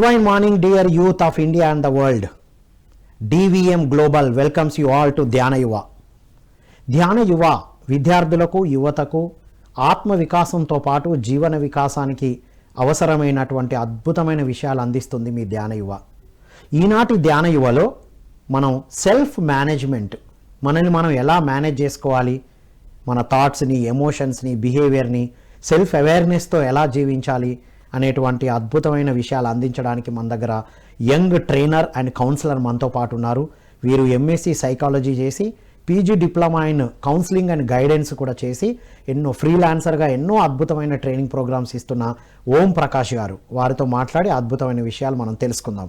Divine morning, dear youth of India and the world. DVM Global welcomes you all to ధ్యాన యువ. ధ్యాన యువ విద్యార్థులకు యువతకు ఆత్మ వికాసంతో పాటు జీవన వికాసానికి అవసరమైనటువంటి అద్భుతమైన విషయాలు అందిస్తుంది మీ ధ్యాన యువ. ఈనాటి ధ్యాన యువలో మనం సెల్ఫ్ మేనేజ్మెంట్, మనల్ని మనం ఎలా మేనేజ్ చేసుకోవాలి, మన థాట్స్ని, ఎమోషన్స్ని, బిహేవియర్ని సెల్ఫ్ అవేర్నెస్తో ఎలా జీవించాలి అనేటువంటి అద్భుతమైన విషయాలు అందించడానికి మన దగ్గర యంగ్ ట్రైనర్ అండ్ కౌన్సిలర్ మనతో పాటు ఉన్నారు. వీరు ఎంఎస్సి సైకాలజీ చేసి PG diploma in counselling and guidance కూడా చేసి ఎన్నో ఫ్రీలాన్సర్గా ఎన్నో అద్భుతమైన ట్రైనింగ్ ప్రోగ్రామ్స్ ఇస్తున్న ఓం ప్రకాష్ గారు. వారితో మాట్లాడి అద్భుతమైన విషయాలు మనం తెలుసుకుందాం.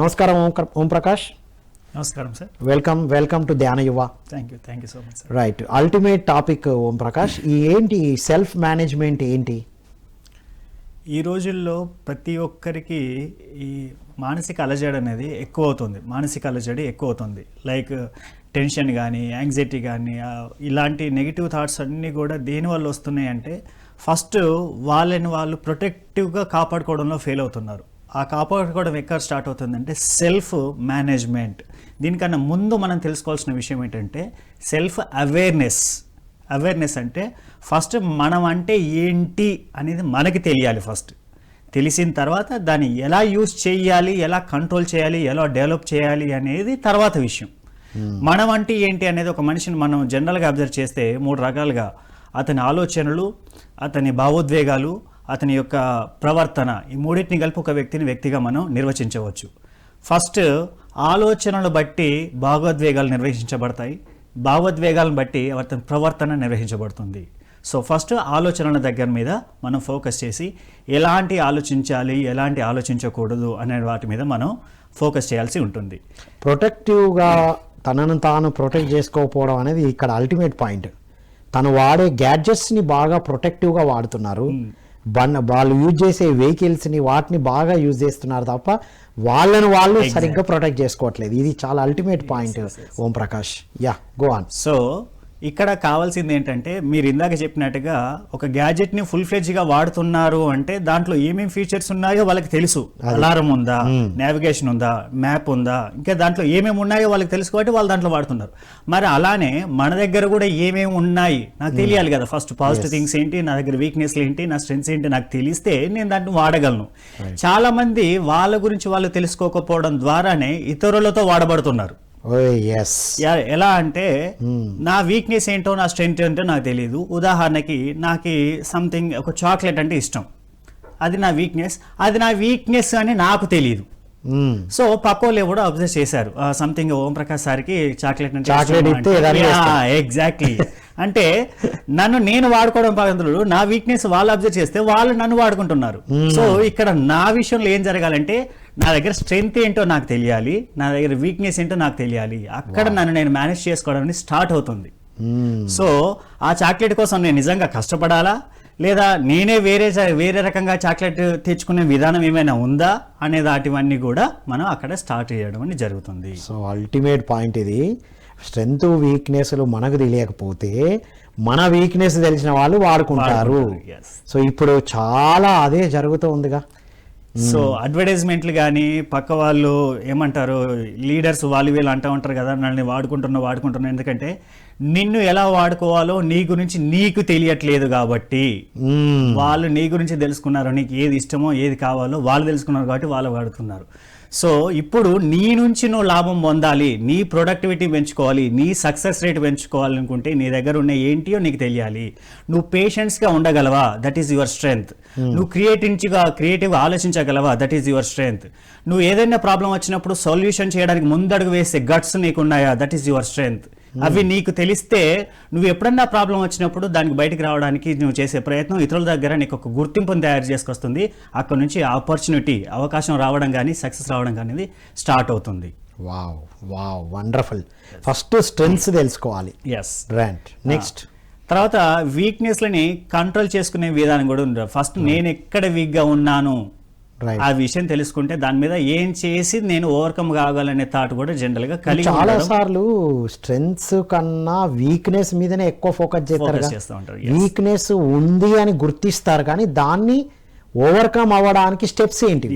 నమస్కారం ఓం ప్రకాష్. నమస్కారం sir. Welcome to Dhyana Yuva. Thank you so much sir. Right, ultimate topic Om Prakash. ఏంటి సెల్ఫ్ మేనేజ్మెంట్ ఏంటి? ఈ రోజుల్లో ప్రతి ఒక్కరికి ఈ మానసిక అలజడి అనేది ఎక్కువ అవుతుంది. లైక్ టెన్షన్ కానీ, యాంగ్జైటీ కానీ, ఇలాంటి నెగిటివ్ థాట్స్ అన్నీ కూడా దేనివల్ల వస్తున్నాయి అంటే ఫస్ట్ వాళ్ళని వాళ్ళు ప్రొటెక్టివ్గా కాపాడుకోవడంలో ఫెయిల్ అవుతున్నారు. ఆ కాపాడుకోవడం ఎక్కడ స్టార్ట్ అవుతుందంటే సెల్ఫ్ మేనేజ్మెంట్. దీనికన్నా ముందు మనం తెలుసుకోవాల్సిన విషయం ఏంటంటే సెల్ఫ్ అవేర్నెస్ అంటే ఫస్ట్ మనం అంటే ఏంటి అనేది మనకి తెలియాలి. ఫస్ట్ తెలిసిన తర్వాత దాన్ని ఎలా యూజ్ చేయాలి, ఎలా కంట్రోల్ చేయాలి, ఎలా డెవలప్ చేయాలి అనేది తర్వాత విషయం. మనం అంటే ఏంటి అనేది ఒక మనిషిని మనం జనరల్గా అబ్జర్వ్ చేస్తే 3 రకాలుగా అతని ఆలోచనలు, అతని భావోద్వేగాలు, అతని యొక్క ప్రవర్తన, ఈ మూడింటిని కలిపి ఒక వ్యక్తిగా మనం నిర్వచించవచ్చు. ఫస్ట్ ఆలోచనలు బట్టి భావోద్వేగాలు నిర్వహించబడతాయి, భావోద్వేగాలను బట్టి అతని ప్రవర్తన నిర్వహించబడుతుంది. సో ఫస్ట్ ఆలోచనల దగ్గర మీద మనం ఫోకస్ చేసి ఎలాంటి ఆలోచించాలి, ఎలాంటి ఆలోచించకూడదు అనే వాటి మీద మనం ఫోకస్ చేయాల్సి ఉంటుంది. ప్రొటెక్టివ్గా తనను తాను ప్రొటెక్ట్ చేసుకోకపోవడం అనేది ఇక్కడ అల్టిమేట్ పాయింట్. తను వాడే గ్యాడ్జెట్స్ని బాగా ప్రొటెక్టివ్గా వాడుతున్నారు. వాళ్ళు యూజ్ చేసే వెహికల్స్ని వాటిని బాగా యూజ్ చేస్తున్నారు తప్ప వాళ్ళను వాళ్ళు సరిగ్గా ప్రొటెక్ట్ చేసుకోవట్లేదు. ఇది చాలా ultimate point Om Prakash. Yeah, go on. So ఇక్కడ కావాల్సింది ఏంటంటే మీరు ఇందాక చెప్పినట్టుగా ఒక గ్యాడ్జెట్ని ఫుల్ ఫ్లెడ్జ్గా వాడుతున్నారు అంటే దాంట్లో ఏమేమి ఫీచర్స్ ఉన్నాయో వాళ్ళకి తెలుసు. అలారం ఉందా, నావిగేషన్ ఉందా, మ్యాప్ ఉందా, ఇంకా దాంట్లో ఏమేమి ఉన్నాయో వాళ్ళకి తెలుసు కాబట్టి వాళ్ళు దాంట్లో వాడుతున్నారు. మరి అలానే మన దగ్గర కూడా ఏమేమి ఉన్నాయి నాకు తెలియాలి కదా. ఫస్ట్ పాజిటివ్ థింగ్స్ ఏంటి, నా దగ్గర వీక్నెస్లు ఏంటి, నా స్ట్రెంగ్స్ ఏంటి నాకు తెలిస్తే నేను దాంట్లో వాడగలను. చాలా మంది వాళ్ళ గురించి వాళ్ళు తెలుసుకోకపోవడం ద్వారానే ఇతరులతో వాడబడుతున్నారు. ఎలా అంటే నా వీక్నెస్ ఏంటో, నా స్ట్రెంగ్త్ ఏంటో నాకు తెలియదు. ఉదాహరణకి నాకు సంథింగ్ ఒక చాక్లెట్ అంటే ఇష్టం, అది నా వీక్నెస్ అని నాకు తెలియదు. సో పక్కోళ్ళు ఎవడో అబ్జర్వ్ చేశారు, సంథింగ్ ఓం ప్రకాష్ సార్కి చాక్లెట్ అంటే ఎగ్జాక్ట్లీ అంటే నేను వాడుకోవడం పద్ధతులు నా వీక్నెస్ వాళ్ళు అబ్జర్వ్ చేస్తే వాళ్ళు నన్ను వాడుకుంటున్నారు. సో ఇక్కడ నా విషయంలో ఏం జరగాలంటే నా దగ్గర స్ట్రెంగ్త్ ఏంటో నాకు తెలియాలి, నా దగ్గర వీక్నెస్ ఏంటో నాకు తెలియాలి. అక్కడ నేను మేనేజ్ చేసుకోవడం స్టార్ట్ అవుతుంది. సో ఆ చాక్లెట్ కోసం నేను నిజంగా కష్టపడాలా, లేదా నేనే వేరే రకంగా చాక్లెట్ తెచ్చుకునే విధానం ఏమైనా ఉందా అనే దాటివన్నీ కూడా మనం అక్కడ స్టార్ట్ చేయడం అని జరుగుతుంది. సో అల్టిమేట్ పాయింట్ ఇది. స్ట్రెంగ్త్ వీక్నెస్లు మనకు తెలియకపోతే మన వీక్నెస్ తెలిసిన వాళ్ళు వాడుకుంటారు. సో ఇప్పుడు చాలా అదే జరుగుతూ ఉందిగా. సో అడ్వర్టైజ్మెంట్లు కానీ పక్క వాళ్ళు ఏమంటారు, లీడర్స్ వాళ్ళు వీళ్ళు అంటూ ఉంటారు కదా, నన్ను వాడుకుంటున్నా. ఎందుకంటే నిన్ను ఎలా వాడుకోవాలో నీ గురించి నీకు తెలియట్లేదు కాబట్టి. వాళ్ళు నీ గురించి తెలుసుకున్నారు, నీకు ఏది ఇష్టమో ఏది కావాలో వాళ్ళు తెలుసుకున్నారు కాబట్టి వాళ్ళు వాడుతున్నారు. సో ఇప్పుడు నీ నుంచి నువ్వు లాభం పొందాలి, నీ ప్రొడక్టివిటీ పెంచుకోవాలి, నీ సక్సెస్ రేట్ పెంచుకోవాలనుకుంటే నీ దగ్గర ఉన్న ఏంటియో నీకు తెలియాలి. నువ్వు పేషెన్స్గా ఉండగలవా, దట్ ఈస్ యువర్ స్ట్రెంగ్త్. నువ్వు క్రియేటివ్గా ఆలోచించగలవా, దట్ ఈస్ యువర్ స్ట్రెంగ్త్. నువ్వు ఏదైనా ప్రాబ్లం వచ్చినప్పుడు సొల్యూషన్ చేయడానికి ముందడుగు వేసే గట్స్ నీకున్నాయా, దట్ ఈస్ యువర్ స్ట్రెంగ్త్. అవి నీకు తెలిస్తే నువ్వు ఎప్పుడన్నా ప్రాబ్లం వచ్చినప్పుడు దానికి బయటకు రావడానికి నువ్వు చేసే ప్రయత్నం ఇతరుల దగ్గర నీకు ఒక గుర్తింపును తయారు చేసుకొస్తుంది. అక్కడ నుంచి అవకాశం రావడం కానీ సక్సెస్ రావడం కానీ స్టార్ట్ అవుతుంది. Wow, wonderful. ఫస్ట్ స్ట్రెంగ్త్స్ తెలుసుకోవాలి. నెక్స్ట్ తర్వాత వీక్నెస్లని కంట్రోల్ చేసుకునే విధానం కూడా ఉంది. ఫస్ట్ నేను ఎక్కడ వీక్గా ఉన్నాను ఆ విషయం తెలుసుకుంటే దాని మీద ఏం చేసి నేను ఓవర్కమ్ కావాలనే థాట్ కూడా జనరల్ గా కలిగి చాలా సార్లు స్ట్రెంగ్త్స్ కన్నా వీక్నెస్ మీదనే ఎక్కువ ఫోకస్ చేస్తూ ఉంటారు. వీక్నెస్ ఉంది అని గుర్తిస్తారు కానీ దాన్ని ఓవర్కమ్ అవ్వడానికి స్టెప్స్ ఏంటి?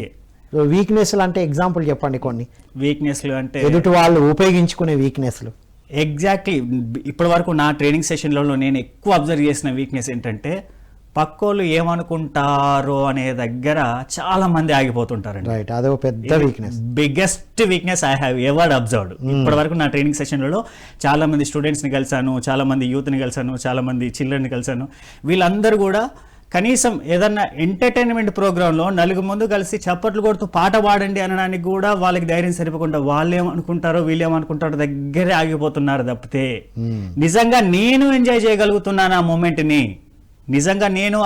వీక్నెస్లు అంటే ఎగ్జాంపుల్ చెప్పండి కొన్ని, వీక్నెస్లు అంటే ఎదుటి వాళ్ళు ఉపయోగించుకునే వీక్నెస్లు. ఎగ్జాక్ట్లీ ఇప్పటి వరకు నా ట్రైనింగ్ సెషన్లలో నేను ఎక్కువ అబ్జర్వ్ చేసిన వీక్నెస్ ఏంటంటే పక్కోళ్ళు ఏమనుకుంటారో అనే దగ్గర చాలా మంది ఆగిపోతుంటారండి. రైట్, అదో పెద్ద weakness, biggest weakness I have ever observed. ఇప్పటి వరకు నా ట్రైనింగ్ సెషన్లలో చాలా మంది స్టూడెంట్స్ని కలిసాను, చాలా మంది యూత్ని కలిసాను, చాలా మంది చిల్డ్రన్ని కలిసాను. వీళ్ళందరూ కూడా కనీసం ఏదన్నా ఎంటర్టైన్మెంట్ ప్రోగ్రాంలో నలుగురు ముందు కలిసి చప్పట్లు కొడుతూ పాట పాడండి అనడానికి కూడా వాళ్ళకి ధైర్యం సరిపోకుండా వాళ్ళేమనుకుంటారో వీళ్ళేమనుకుంటారో దగ్గరే ఆగిపోతున్నారు తప్పితే నిజంగా నేను ఎంజాయ్ చేయగలుగుతున్నాను ఆ మూమెంట్ని, నిజంగా నేను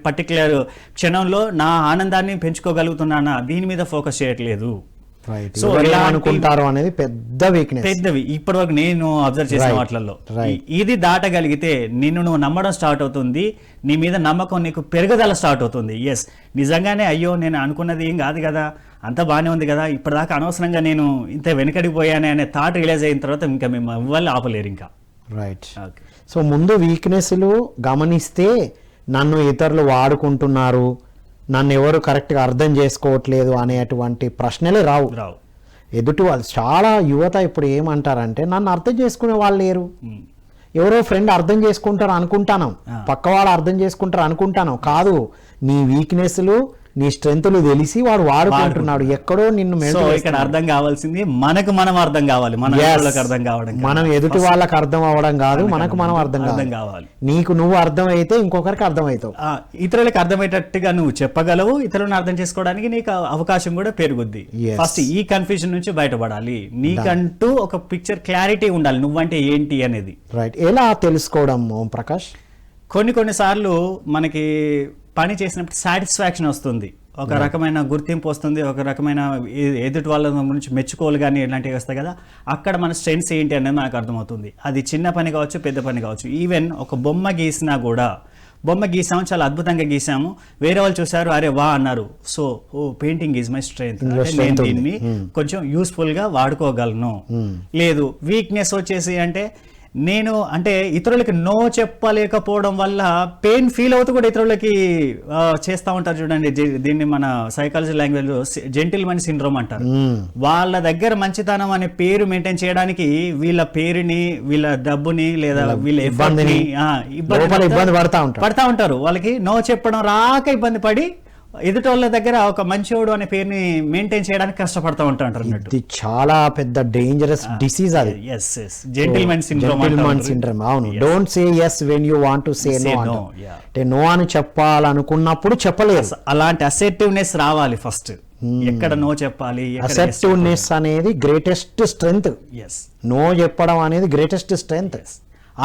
పర్టికులర్ క్షణంలో నా ఆనందాన్ని పెంచుకోగలుగుతున్నానా దీని మీద ఫోకస్ చేయట్లేదు. సో అనుకుంటారు అనేది పెద్దవి ఇప్పటి వరకు నేను అబ్జర్వ్ చేసిన వాటిల్లో ఇది దాటగలిగితే నిన్ను నువ్వు నమ్మడం స్టార్ట్ అవుతుంది, నీ మీద నమ్మకం నీకు పెరుగుదల స్టార్ట్ అవుతుంది. ఎస్, నిజంగానే అయ్యో నేను అనుకున్నది ఏం కాదు కదా, అంత బాగానే ఉంది కదా, ఇప్పటిదాకా అనవసరంగా నేను ఇంత వెనకడిపోయానే అనే థాట్ రిలైజ్ అయిన తర్వాత ఇంకా మేము వాళ్ళు ఆపలేరు ఇంకా. రైట్. సో ముందు వీక్నెస్లు గమనిస్తే నన్ను ఇతరులు వాడుకుంటున్నారు, నన్ను ఎవరు కరెక్ట్గా అర్థం చేసుకోవట్లేదు అనేటువంటి ప్రశ్నలే రావు. ఎదుటి వాళ్ళు చాలా యువత ఇప్పుడు ఏమంటారంటే నన్ను అర్థం చేసుకునే వాళ్ళు లేరు, ఎవరో ఫ్రెండ్ అర్థం చేసుకుంటారు అనుకుంటాను, పక్క వాళ్ళు అర్థం చేసుకుంటారు అనుకుంటాను. కాదు, నీ వీక్నెస్లు నీ స్ట్రెంగ్త్లు తెలిసి వాడు వాడుకుంటున్నాడు, ఎక్కడో నిన్ను ఇక్కడ అర్థం కావాల్సింది మనకు మనం అర్థం కావాలి, అర్థం కావడం, మనం ఎదుటి వాళ్ళకి అర్థం అవ్వడం కాదు, మనకు మనం అర్థం కావాలి. నీకు నువ్వు అర్థం అయితే ఇంకొకరికి అర్థమవుతావు, ఇతరులకు అర్థమయ్యేటట్టుగా నువ్వు చెప్పగలవు, ఇతరులను అర్థం చేసుకోవడానికి నీకు అవకాశం కూడా పెరుగుద్ది. ఫస్ట్ ఈ కన్ఫ్యూజన్ నుంచి బయటపడాలి, నీకంటూ ఒక పిక్చర్ క్లారిటీ ఉండాలి నువ్వంటే ఏంటి అనేది. రైట్. ఎలా తెలుసుకోవడం ఓం ప్రకాష్? కొన్నిసార్లు మనకి పని చేసినప్పుడు సాటిస్ఫాక్షన్ వస్తుంది, ఒక రకమైన గుర్తింపు వస్తుంది, ఒక రకమైన ఎదుటి వాళ్ళ గురించి మెచ్చుకోలు కానీ ఇలాంటివి వస్తాయి కదా, అక్కడ మన స్ట్రెంగ్స్ ఏంటి అనేది మనకు అర్థమవుతుంది. అది చిన్న పని కావచ్చు, పెద్ద పని కావచ్చు. ఈవెన్ ఒక బొమ్మ గీసినా కూడా, బొమ్మ గీసాము, చాలా అద్భుతంగా గీసాము, వేరే వాళ్ళు చూసారు, అరే వా అన్నారు, so painting is my strength, నేను దీన్ని కొంచెం యూస్ఫుల్గా వాడుకోగలను. లేదు, వీక్నెస్ వచ్చేసి అంటే నేను అంటే ఇతరులకి నో చెప్పలేకపోవడం వల్ల పెయిన్ ఫీల్ అవుతూ కూడా ఇతరులకి చేస్తూ ఉంటారు చూడండి, దీన్ని మన సైకాలజీ లాంగ్వేజ్ జెంటిల్మెన్ సిండ్రోమ్ అంటారు. వాళ్ళ దగ్గర మంచితనం అనే పేరు మెయింటైన్ చేయడానికి వీళ్ళ పేరుని, వీళ్ళ డబ్బుని లేదా వీళ్ళ ఇబ్బంది పడతా ఉంటారు. వాళ్ళకి నో చెప్పడం రాక ఇబ్బంది పడి ఎదుటి వాళ్ళ దగ్గర ఒక మంచోడు అనే పేరుని మెయింటైన్ చేయడానికి కష్టపడతా ఉంటారు. ఇది చాలా పెద్ద డేంజరస్ డిసీజ్ అది. Gentleman syndrome. అవును. Don't say yes when you want to say no. అంటే నో అని చెప్పాలనుకున్నప్పుడు చెప్పలేదు. అలాంటి అసెర్టివ్నెస్ రావాలి ఫస్ట్. ఎక్కడ నో చెప్పాలి, అసెర్టివ్నెస్ అనేది గ్రేటెస్ట్ స్ట్రెంగ్త్. నో చెప్పడం అనేది గ్రేటెస్ట్ స్ట్రెంగ్త్.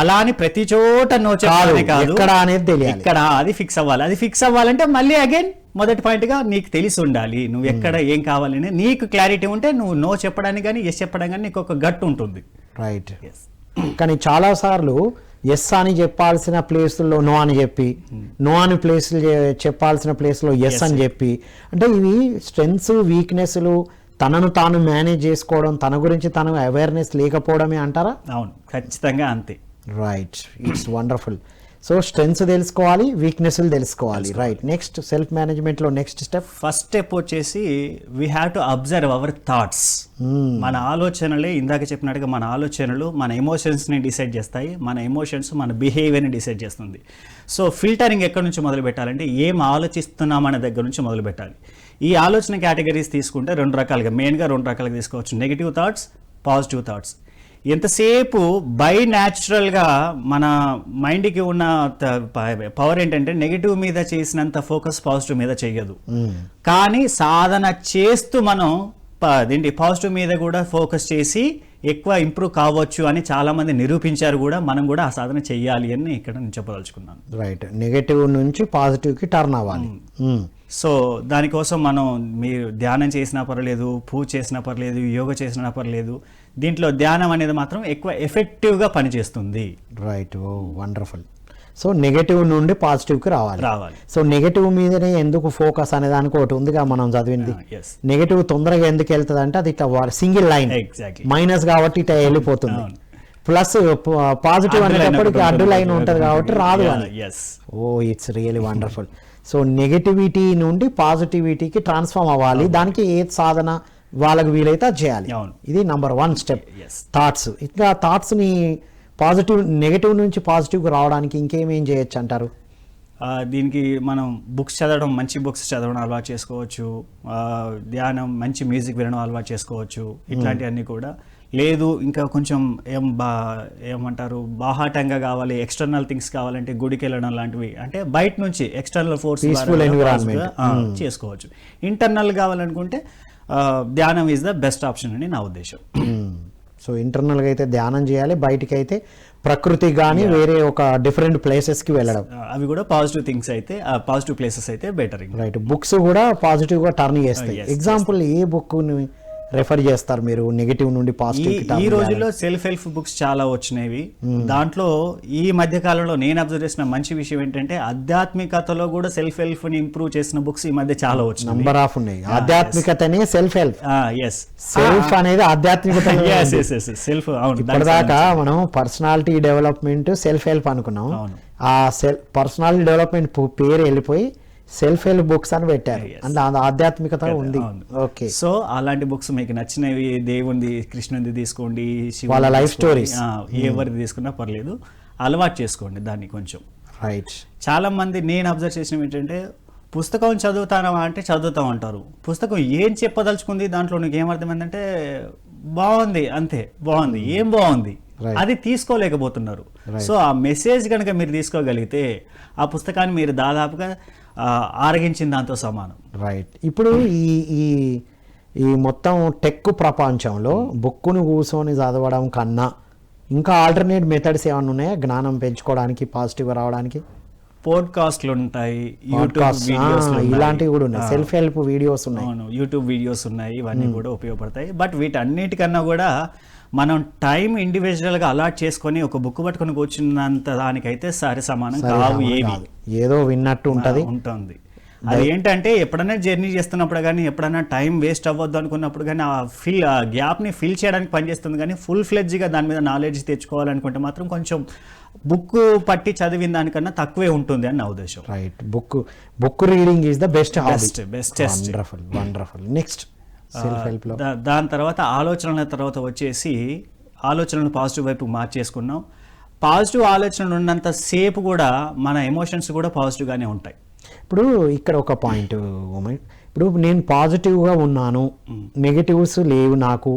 అలా అని ప్రతి చోట నో చెప్పాలి కాదు, ఇక్కడ అనేది తెలియాలి, ఇక్కడ అది ఫిక్స్ అవ్వాలి. అది ఫిక్స్ అవ్వాలంటే మళ్ళీ అగైన్ మొదటి పాయింట్ గా నీకు తెలిసి ఉండాలి, నువ్వు ఎక్కడ ఏం కావాలని నీకు క్లారిటీ ఉంటే నువ్వు నో చెప్పడానికి కానీ ఎస్ చెప్పడానికి కానీ నీకు ఒక గట్టు ఉంటుంది. రైట్. కానీ చాలా సార్లు ఎస్ అని చెప్పాల్సిన ప్లేసుల్లో నో అని చెప్పి, నో అని ప్లేసులు చెప్పాల్సిన ప్లేస్లో ఎస్ అని చెప్పి, అంటే ఇవి స్ట్రెంగ్స్ వీక్నెస్లు తనను తాను మేనేజ్ చేసుకోవడం, తన గురించి తను అవేర్నెస్ లేకపోవడమే అంటారా? అవును, ఖచ్చితంగా అంతే. Right, it's wonderful. So strengths తెలుసుకోవాలి, వీక్నెస్లు తెలుసుకోవాలి. రైట్. నెక్స్ట్ సెల్ఫ్ మేనేజ్మెంట్లో నెక్స్ట్ స్టెప్, ఫస్ట్ స్టెప్ వచ్చేసి we have to observe our thoughts. మన ఆలోచనలే ఇందాక చెప్పినట్టుగా మన ఆలోచనలు మన ఎమోషన్స్ని డిసైడ్ చేస్తాయి, మన ఎమోషన్స్ మన బిహేవియర్ని డిసైడ్ చేస్తుంది. సో ఫిల్టరింగ్ ఎక్కడి నుంచి మొదలు పెట్టాలంటే ఏం ఆలోచిస్తున్నామనే దగ్గర నుంచి మొదలు పెట్టాలి. ఈ ఆలోచన కేటగిరీస్ తీసుకుంటే మెయిన్గా రెండు రకాలుగా తీసుకోవచ్చు, నెగిటివ్ థాట్స్, పాజిటివ్ థాట్స్. ఎంతసేపు బై న్యాచురల్గా మన మైండ్కి ఉన్న పవర్ ఏంటంటే నెగిటివ్ మీద చేసినంత ఫోకస్ పాజిటివ్ మీద చేయదు. కానీ సాధన చేస్తూ మనం పాజిటివ్ మీద కూడా ఫోకస్ చేసి ఎక్కువ ఇంప్రూవ్ కావచ్చు అని చాలా మంది నిరూపించారు కూడా. మనం కూడా ఆ సాధన చెయ్యాలి అని ఇక్కడ నేను చెప్పదలుచుకున్నాను. రైట్. నెగటివ్ నుంచి పాజిటివ్కి టర్న్ అవ్వాలి. సో దానికోసం మనం మీరు ధ్యానం చేసినా పర్లేదు, పూజ చేసినా పర్లేదు, యోగా చేసినా పర్లేదు, దీంట్లో ధ్యానం అనేది మాత్రం ఎక్కువ ఎఫెక్టివ్గా పనిచేస్తుంది. రైట్. ఓ వండర్ఫుల్. సో నెగటివ్ నుండి పాజిటివ్కి రావాలి. సో నెగటివ్ మీదనే ఎందుకు ఫోకస్ అనే దానికి ఒకటి ఉందిగా మనం చదివింది. నెగటివ్ తొందరగా ఎందుకు వెళ్తుంది అంటే అది ఇట్లా సింగిల్ లైన్, మైనస్ కాబట్టి ఇట్లా వెళ్ళిపోతుంది. ప్లస్ పాజిటివ్ అనేటప్పటికి అడ్డు లైన్ ఉంటుంది కాబట్టి రాదు. Oh it's really wonderful. So negativity నుండి పాజిటివిటీకి ట్రాన్స్ఫార్మ్ అవ్వాలి, దానికి ఏ సాధన వాళ్ళకి వీలైతే అది చేయాలి. అవును. ఇది నంబర్ 1 స్టెప్. Yes. థాట్స్. ఇంకా థాట్స్ని నెగటివ్ నుంచి పాజిటివ్కి రావడానికి ఇంకేమేం చేయొచ్చు అంటారు? దీనికి మనం బుక్స్ చదవడం, మంచి బుక్స్ చదవడం అలవాటు చేసుకోవచ్చు. ధ్యానం, మంచి మ్యూజిక్ వినడం అలవాటు చేసుకోవచ్చు. ఇట్లాంటివన్నీ కూడా. లేదు ఇంకా కొంచెం ఏమంటారు బాహాటంగా కావాలి, ఎక్స్టర్నల్ థింగ్స్ కావాలంటే గుడికి వెళ్ళడం లాంటివి, అంటే బయట నుంచి ఎక్స్టర్నల్ ఫోర్స్ చేసుకోవచ్చు. ఇంటర్నల్ కావాలనుకుంటే ధ్యానం ఈజ్ ద బెస్ట్ ఆప్షన్ అని నా ఉద్దేశం. సో ఇంటర్నల్గా అయితే ధ్యానం చేయాలి, బయటికి అయితే ప్రకృతి కానీ వేరే ఒక డిఫరెంట్ ప్లేసెస్కి వెళ్ళడం, అవి కూడా పాజిటివ్ థింగ్స్ అయితే, పాజిటివ్ ప్లేసెస్ అయితే బెటర్. రైట్. బుక్స్ కూడా పాజిటివ్గా టర్న్ చేస్తాయి. ఎగ్జాంపుల్ ఏ బుక్ని రెఫర్ చేస్తారు మీరు నెగటివ్ నుండి పాజిటివ్? ఈ రోజుల్లో సెల్ఫ్ హెల్ప్ బుక్స్ చాలా వచ్చినవి. దాంట్లో ఈ మధ్య కాలంలో నేను అబ్జర్వ్ చేసిన మంచి విషయం ఏంటంటే ఆధ్యాత్మికతలో కూడా సెల్ఫ్ హెల్ప్ ని ఇంప్రూవ్ చేసిన బుక్స్ ఈ మధ్య చాలా వచ్చినాయి. నంబర్ ఆఫ్ ఉన్నాయి. ఆధ్యాత్మికతనే సెల్ఫ్ హెల్ప్. సెల్ఫ్ అనేది ఆధ్యాత్మికత. సెల్ఫ్. ఇప్పటిదాకా మనం పర్సనాలిటీ డెవలప్మెంట్, సెల్ఫ్ హెల్ప్ అనుకున్నాం. ఆ పర్సనాలిటీ డెవలప్మెంట్ పేరు వెళ్ళిపోయి సెల్ఫ్ హెల్ప్ బుక్స్ అని పెట్టారు. అంటే ఆధ్యాత్మికత ఉంది. ఓకే. సో అలాంటి బుక్స్ మీకు నచ్చినవి, దేవునిది, కృష్ణుడిది తీసుకోండి, వాళ్ళ లైఫ్ స్టోరీస్ ఎవరిది తీసుకున్నా పర్లేదు, అలవాటు చేసుకోండి దాన్ని కొంచెం. రైట్. చాలా మంది నేను అబ్జర్వ్ చేసినవి ఏంటంటే పుస్తకం చదువుతానా అంటే చదువుతాం అంటారు. పుస్తకం ఏం చెప్పదలుచుకుంది, దాంట్లో నీకు ఏమర్థమైందంటే బాగుంది, అంతే, బాగుంది, ఏం బాగుంది అది తీసుకోలేకపోతున్నారు. సో ఆ మెసేజ్ కనుక మీరు తీసుకోగలిగితే ఆ పుస్తకాన్ని మీరు దాదాపుగా ఆరగించిన దాంతో సమానం. రైట్. ఇప్పుడు ఈ మొత్తం టెక్ ప్రపంచంలో బుక్కును కూర్చొని చదవడం కన్నా ఇంకా ఆల్టర్నేట్ మెథడ్స్ ఏమైనా ఉన్నాయా జ్ఞానం పెంచుకోవడానికి, పాజిటివ్గా రావడానికి? పోడ్కాస్ట్లు ఉంటాయి, యూట్యూబ్ వీడియోస్ ఇలాంటివి కూడా ఉన్నాయి, సెల్ఫ్ హెల్ప్ వీడియోస్ ఉన్నాయి, యూట్యూబ్ వీడియోస్ ఉన్నాయి, ఇవన్నీ కూడా ఉపయోగపడతాయి. బట్ వీటన్నిటికన్నా కూడా మనం టైం ఇండివిజువల్గా అలాట్ చేసుకొని ఒక బుక్ పట్టుకొని కూర్చున్నంత దానికైతే సరి సమానం కావు. ఏదో విన్నట్టు ఉంటుంది. అది ఏంటంటే ఎప్పుడైనా జర్నీ చేస్తున్నప్పుడు కానీ, ఎప్పుడైనా టైం వేస్ట్ అవ్వద్దు అనుకున్నప్పుడు కానీ ఆ గ్యాప్ని ఫిల్ చేయడానికి పనిచేస్తుంది. కానీ ఫుల్ ఫ్లెడ్జ్గా దాని మీద నాలెడ్జ్ తెచ్చుకోవాలనుకుంటే మాత్రం కొంచెం బుక్ పట్టి చదివిన దానికన్నా తక్కువే ఉంటుంది అని నా ఉద్దేశం. Right. Book reading is the best. Wonderful. Next self help లో దాని తర్వాత ఆలోచనల తర్వాత వచ్చేసి ఆలోచనలు పాజిటివ్ వైపు మార్చేసుకున్నాం. పాజిటివ్ ఆలోచనలు ఉన్నంత సేపు కూడా మన ఎమోషన్స్ కూడా పాజిటివ్గానే ఉంటాయి. ఇప్పుడు ఇక్కడ ఒక పాయింట్, ఇప్పుడు నేను పాజిటివ్గా ఉన్నాను, నెగటివ్స్ లేవు నాకు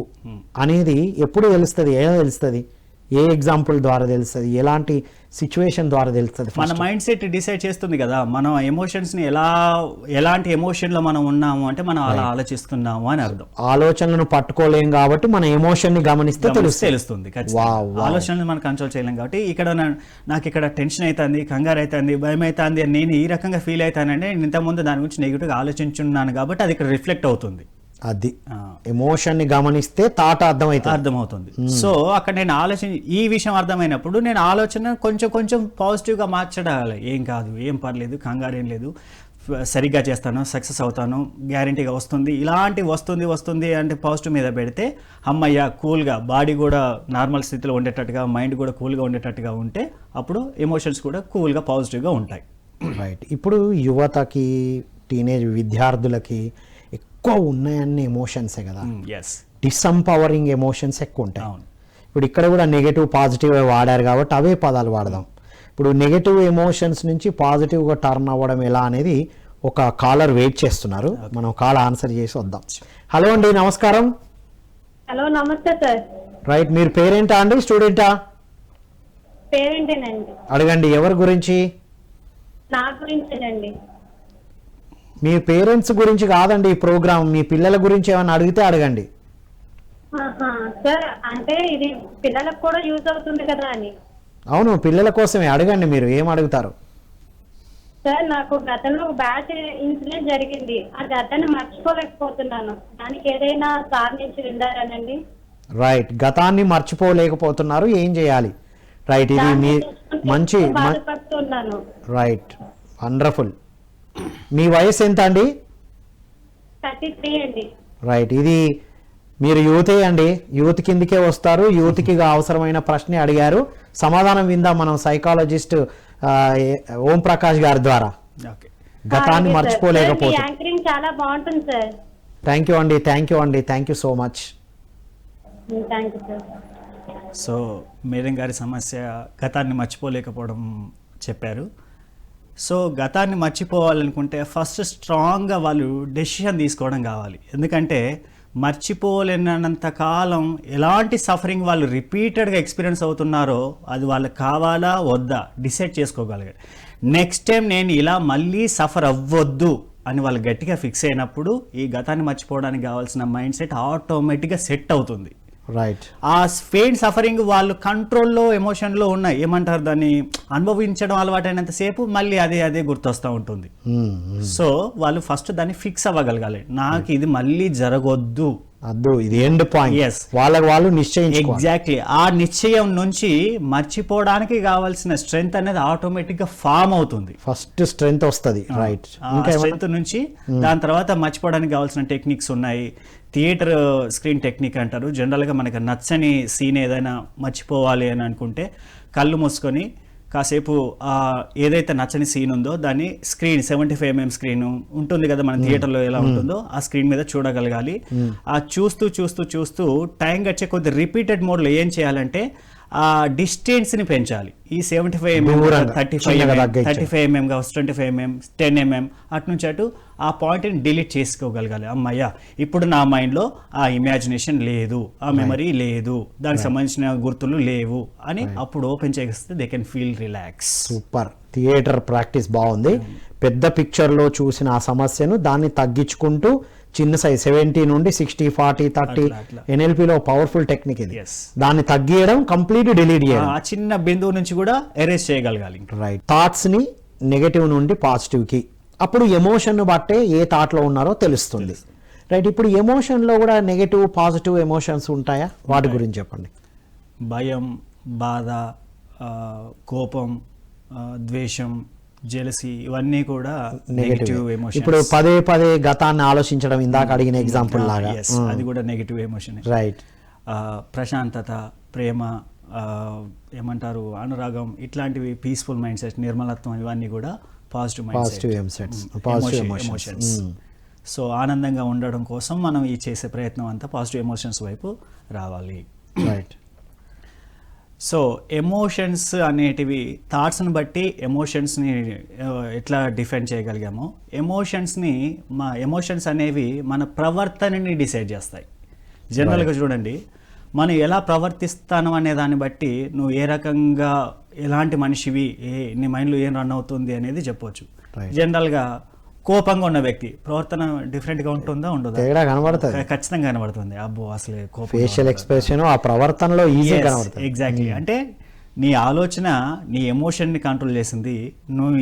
అనేది ఎప్పుడు తెలుస్తుంది? ఎలా తెలుస్తుంది? ఏ ఎగ్జాంపుల్ ద్వారా తెలుస్తుంది? ఎలాంటి సిచ్యువేషన్ ద్వారా తెలుస్తుంది? మన మైండ్ సెట్ డిసైడ్ చేస్తుంది కదా మనం ఎమోషన్స్ని ఎలాంటి ఎమోషన్లో మనం ఉన్నాము అంటే మనం అలా ఆలోచిస్తున్నాము అని అర్థం. ఆలోచనలను పట్టుకోలేం కాబట్టి మన ఎమోషన్ని గమనిస్తే తెలుస్తుంది. ఆలోచనలు మనం కంట్రోల్ చేయలేం కాబట్టి ఇక్కడ నాకు ఇక్కడ టెన్షన్ అవుతుంది, కంగారు అవుతుంది, భయం అవుతుంది అని నేను ఈ రకంగా ఫీల్ అవుతానంటే నేను ఇంతకుముందు దాని గురించి నెగిటివ్గా ఆలోచించున్నాను కాబట్టి అది ఇక్కడ రిఫ్లెక్ట్ అవుతుంది. అది ఎమోషన్ ని గమనిస్తే తాట అర్థమవుతుంది. సో అక్కడ నేను ఈ విషయం అర్థమైనప్పుడు నేను ఆలోచన కొంచెం పాజిటివ్గా మార్చడాలి. ఏం కాదు, ఏం పర్లేదు, కంగారు ఏం లేదు, సరిగ్గా చేస్తాను, సక్సెస్ అవుతాను, గ్యారంటీగా వస్తుంది, ఇలాంటి వస్తుంది అంటే పాజిటివ్ మీద పెడితే అమ్మయ్య కూల్గా, బాడీ కూడా నార్మల్ స్థితిలో ఉండేటట్టుగా, మైండ్ కూడా కూల్గా ఉండేటట్టుగా ఉంటే అప్పుడు ఎమోషన్స్ కూడా కూల్గా పాజిటివ్గా ఉంటాయి. రైట్. ఇప్పుడు యువతకి, టీనేజ్ విద్యార్థులకి ఎక్కువ ఉన్నాయన్ని ఎమోషన్సే కదా. డిసంపవరింగ్ ఎమోషన్స్ ఎక్కువ ఉంటాయి. ఇప్పుడు ఇక్కడ కూడా నెగటివ్ పాజిటివ్ వాడారు కాబట్టి అవే పదాలు వాడదాం. ఇప్పుడు నెగటివ్ ఎమోషన్స్ నుంచి పాజిటివ్గా టర్న్ అవ్వడం ఎలా అనేది ఒక కాలర్ వెయిట్ చేస్తున్నారు, మనం కాల్ ఆన్సర్ చేసి వద్దాం. హలో అండి, నమస్కారం. హలో, నమస్తే సార్. రైట్. మీరు పేరెంటా అండి, స్టూడెంటా? పేరెంటేనండి. అడగండి. ఎవరి గురించి? నా గురించేనండి. మీ పేరెంట్స్ గురించి కాదండి ఈ ప్రోగ్రామ్, మీ పిల్లల గురించి ఏమైనా అడిగితే అడగండి. సార్ అంటే ఇది పిల్లలకు కూడా యూజ్ అవుతుంది కదా అని. అవును, పిల్లల కోసమే అడగండి. మీరు ఏం అడుగుతారు? సార్ నాకు గతంలో ఒక బ్యాడ్ ఇన్సిడెంట్ జరిగింది, ఆ గతాన్ని మర్చిపోలేకపోతున్నాను. దానికి ఏదైనా సార్ నుంచి విందారానండి? రైట్. గతాన్ని మర్చిపోలేకపోతున్నారు, ఏం చేయాలి? రైట్. ఇది మీ మంచి బాధపడుతున్నాను. Right, wonderful. మీ వయసు ఎంత అండి? 33 అండి. రైట్. ఇది మీరు యూతే అండి, యూత్ కిందికే వస్తారు. యూత్కి అవసరమైన ప్రశ్న అడిగారు, సమాధానం విందాం మనం సైకాలజిస్ట్ ఓం ప్రకాష్ గారి ద్వారా. ఓకే. గతాన్ని అలాగే సార్. మర్చిపోలేకపోతే. సార్, మీ యాంకరింగ్ చాలా బాగుంటుంది సార్. థ్యాంక్ యూ అండి, thank you so much. Thank you sir. So madam గారి సమస్య గతాన్ని మర్చిపోలేకపోవడం చెప్పారు. సో గతాన్ని మర్చిపోవాలనుకుంటే ఫస్ట్ స్ట్రాంగ్గా వాళ్ళు డెసిషన్ తీసుకోవడం కావాలి. ఎందుకంటే మర్చిపోలేనంత కాలం ఎలాంటి సఫరింగ్ వాళ్ళు రిపీటెడ్గా ఎక్స్పీరియన్స్ అవుతున్నారో అది వాళ్ళకి కావాలా వద్దా డిసైడ్ చేసుకోగలిగారు. నెక్స్ట్ టైం నేను ఇలా మళ్ళీ సఫర్ అవ్వద్దు అని వాళ్ళు గట్టిగా ఫిక్స్ అయినప్పుడు ఈ గతాన్ని మర్చిపోవడానికి కావాల్సిన మైండ్ సెట్ ఆటోమేటిక్గా సెట్ అవుతుంది. రైట్. ఆ పెయిన్ సఫరింగ్ వాళ్ళు కంట్రోల్లో ఎమోషన్లో ఉన్నాయి, ఏమంటారు దాన్ని, అనుభవించడం అలవాటైనంతసేపు మళ్ళీ అదే గుర్తొస్తూ ఉంటుంది. సో వాళ్ళు ఫస్ట్ దాన్ని ఫిక్స్ అవ్వగలగాలి, నాకు ఇది మళ్ళీ జరగొద్దు, అద్దు ఇది ఎండ్ పాయింట్. Yes. వాళ్ళకి వాళ్ళు నిశ్చయించుకోవాలి. ఎగ్జాక్ట్లీ. ఆ నిశ్చయం నుంచి మర్చిపోవడానికి కావాల్సిన స్ట్రెంగ్త్ అనేది ఆటోమేటిక్ గా ఫామ్ అవుతుంది. ఫస్ట్ స్ట్రెంగ్త్ వస్తుంది. రైట్. స్ట్రెంగ్త్ నుంచి దాని తర్వాత మర్చిపోవడానికి కావాల్సిన టెక్నిక్స్ ఉన్నాయి. థియేటర్ స్క్రీన్ టెక్నిక్ అంటారు. జనరల్గా మనకు నచ్చని సీన్ ఏదైనా మర్చిపోవాలి అని అనుకుంటే కళ్ళు మూసుకొని కాసేపు ఏదైతే నచ్చని సీన్ ఉందో దాన్ని స్క్రీన్ 75mm స్క్రీన్ ఉంటుంది కదా మన థియేటర్లో ఎలా ఉంటుందో ఆ స్క్రీన్ మీద చూడగలగాలి. ఆ చూస్తూ టైం గడిచే కొద్ది రిపీటెడ్ మోడ్లో ఏం చేయాలంటే ఆ డిస్టెన్స్ని పెంచాలి. ఈ 75mm 35mm కావచ్చు, 25mm 10mm అటు నుంచి అటు ఆ పాయింట్ని డిలీట్ చేసుకోగలగాలి. అమ్మయ్య ఇప్పుడు నా మైండ్లో ఆ ఇమాజినేషన్ లేదు, ఆ మెమరీ లేదు, దానికి సంబంధించిన గుర్తులు లేవు అని అప్పుడు ఓపెన్ చేస్తే they can feel relax. Super. Theatre practice బాగుంది. పెద్ద పిక్చర్లో చూసిన ఆ సమస్యను దాన్ని తగ్గించుకుంటూ చిన్న సైజ్ 70 నుండి 60, 40, 30 ఎన్ఎల్పిలో పవర్ఫుల్ టెక్నిక్ ఇది. దాన్ని తగ్గియడం, కంప్లీట్ డిలీట్ చేయడం, ఆ చిన్న బిందువు నుంచి కూడా ఎరేజ్ చేయగలగాలి. రైట్. థాట్స్ ని నెగటివ్ నుండి పాజిటివ్ కి, అప్పుడు ఎమోషన్ బట్టే ఏ థాట్ లో ఉన్నారో తెలుస్తుంది. రైట్. ఇప్పుడు ఎమోషన్ లో కూడా నెగటివ్ పాజిటివ్ ఎమోషన్స్ ఉంటాయా? వాటి గురించి చెప్పండి. భయం, బాధ, కోపం, ద్వేషం, జెలసీ ఇవన్నీ కూడా నెగటివ్ ఎమోషన్. ఇప్పుడు పదే గతాన్ని ఆలోచించడం, ఇందాక అడిగిన ఎగ్జాంపుల్ లాగా, అది కూడా నెగటివ్ ఎమోషన్. రైట్. ప్రశాంతత, ప్రేమ, ఏమంటారు అనురాగం, ఇట్లాంటివి పీస్ఫుల్ మైండ్ సెట్, నిర్మలత్వం, ఇవన్నీ కూడా పాజిటివ్ ఎమోషన్స్. సో ఆనందంగా ఉండడం కోసం మనం ఈ చేసే ప్రయత్నం అంతా పాజిటివ్ ఎమోషన్స్ వైపు రావాలి. రైట్. సో ఎమోషన్స్ అనేటివి థాట్స్ని బట్టి ఎమోషన్స్ని ఎట్లా డిఫైన్ చేయగలిగామో, ఎమోషన్స్ అనేవి మన ప్రవర్తనని డిసైడ్ చేస్తాయి. జనరల్గా చూడండి, మనం ఎలా ప్రవర్తిస్తాను అనే దాన్ని బట్టి నువ్వు ఏ రకంగా ఎలాంటి మనిషివి, నీ మైండ్లో ఏం రన్ అవుతుంది అనేది చెప్పవచ్చు. జనరల్గా కోపంగా ఉన్న వ్యక్తి ప్రవర్తన డిఫరెంట్ గా ఉంటుందా ఉండదా? తేడా కనబడుతుంది, ఖచ్చితంగా కనబడుతుంది. అబ్బో అసలే కోపం, ఫేషియల్ ఎక్స్ప్రెషన్ ఆ ప్రవర్తనలో ఈజీ కనబడుతుంది. ఎగ్జాక్ట్లీ. అంటే నీ ఆలోచన నీ ఎమోషన్ని కంట్రోల్ చేసింది, నువ్వు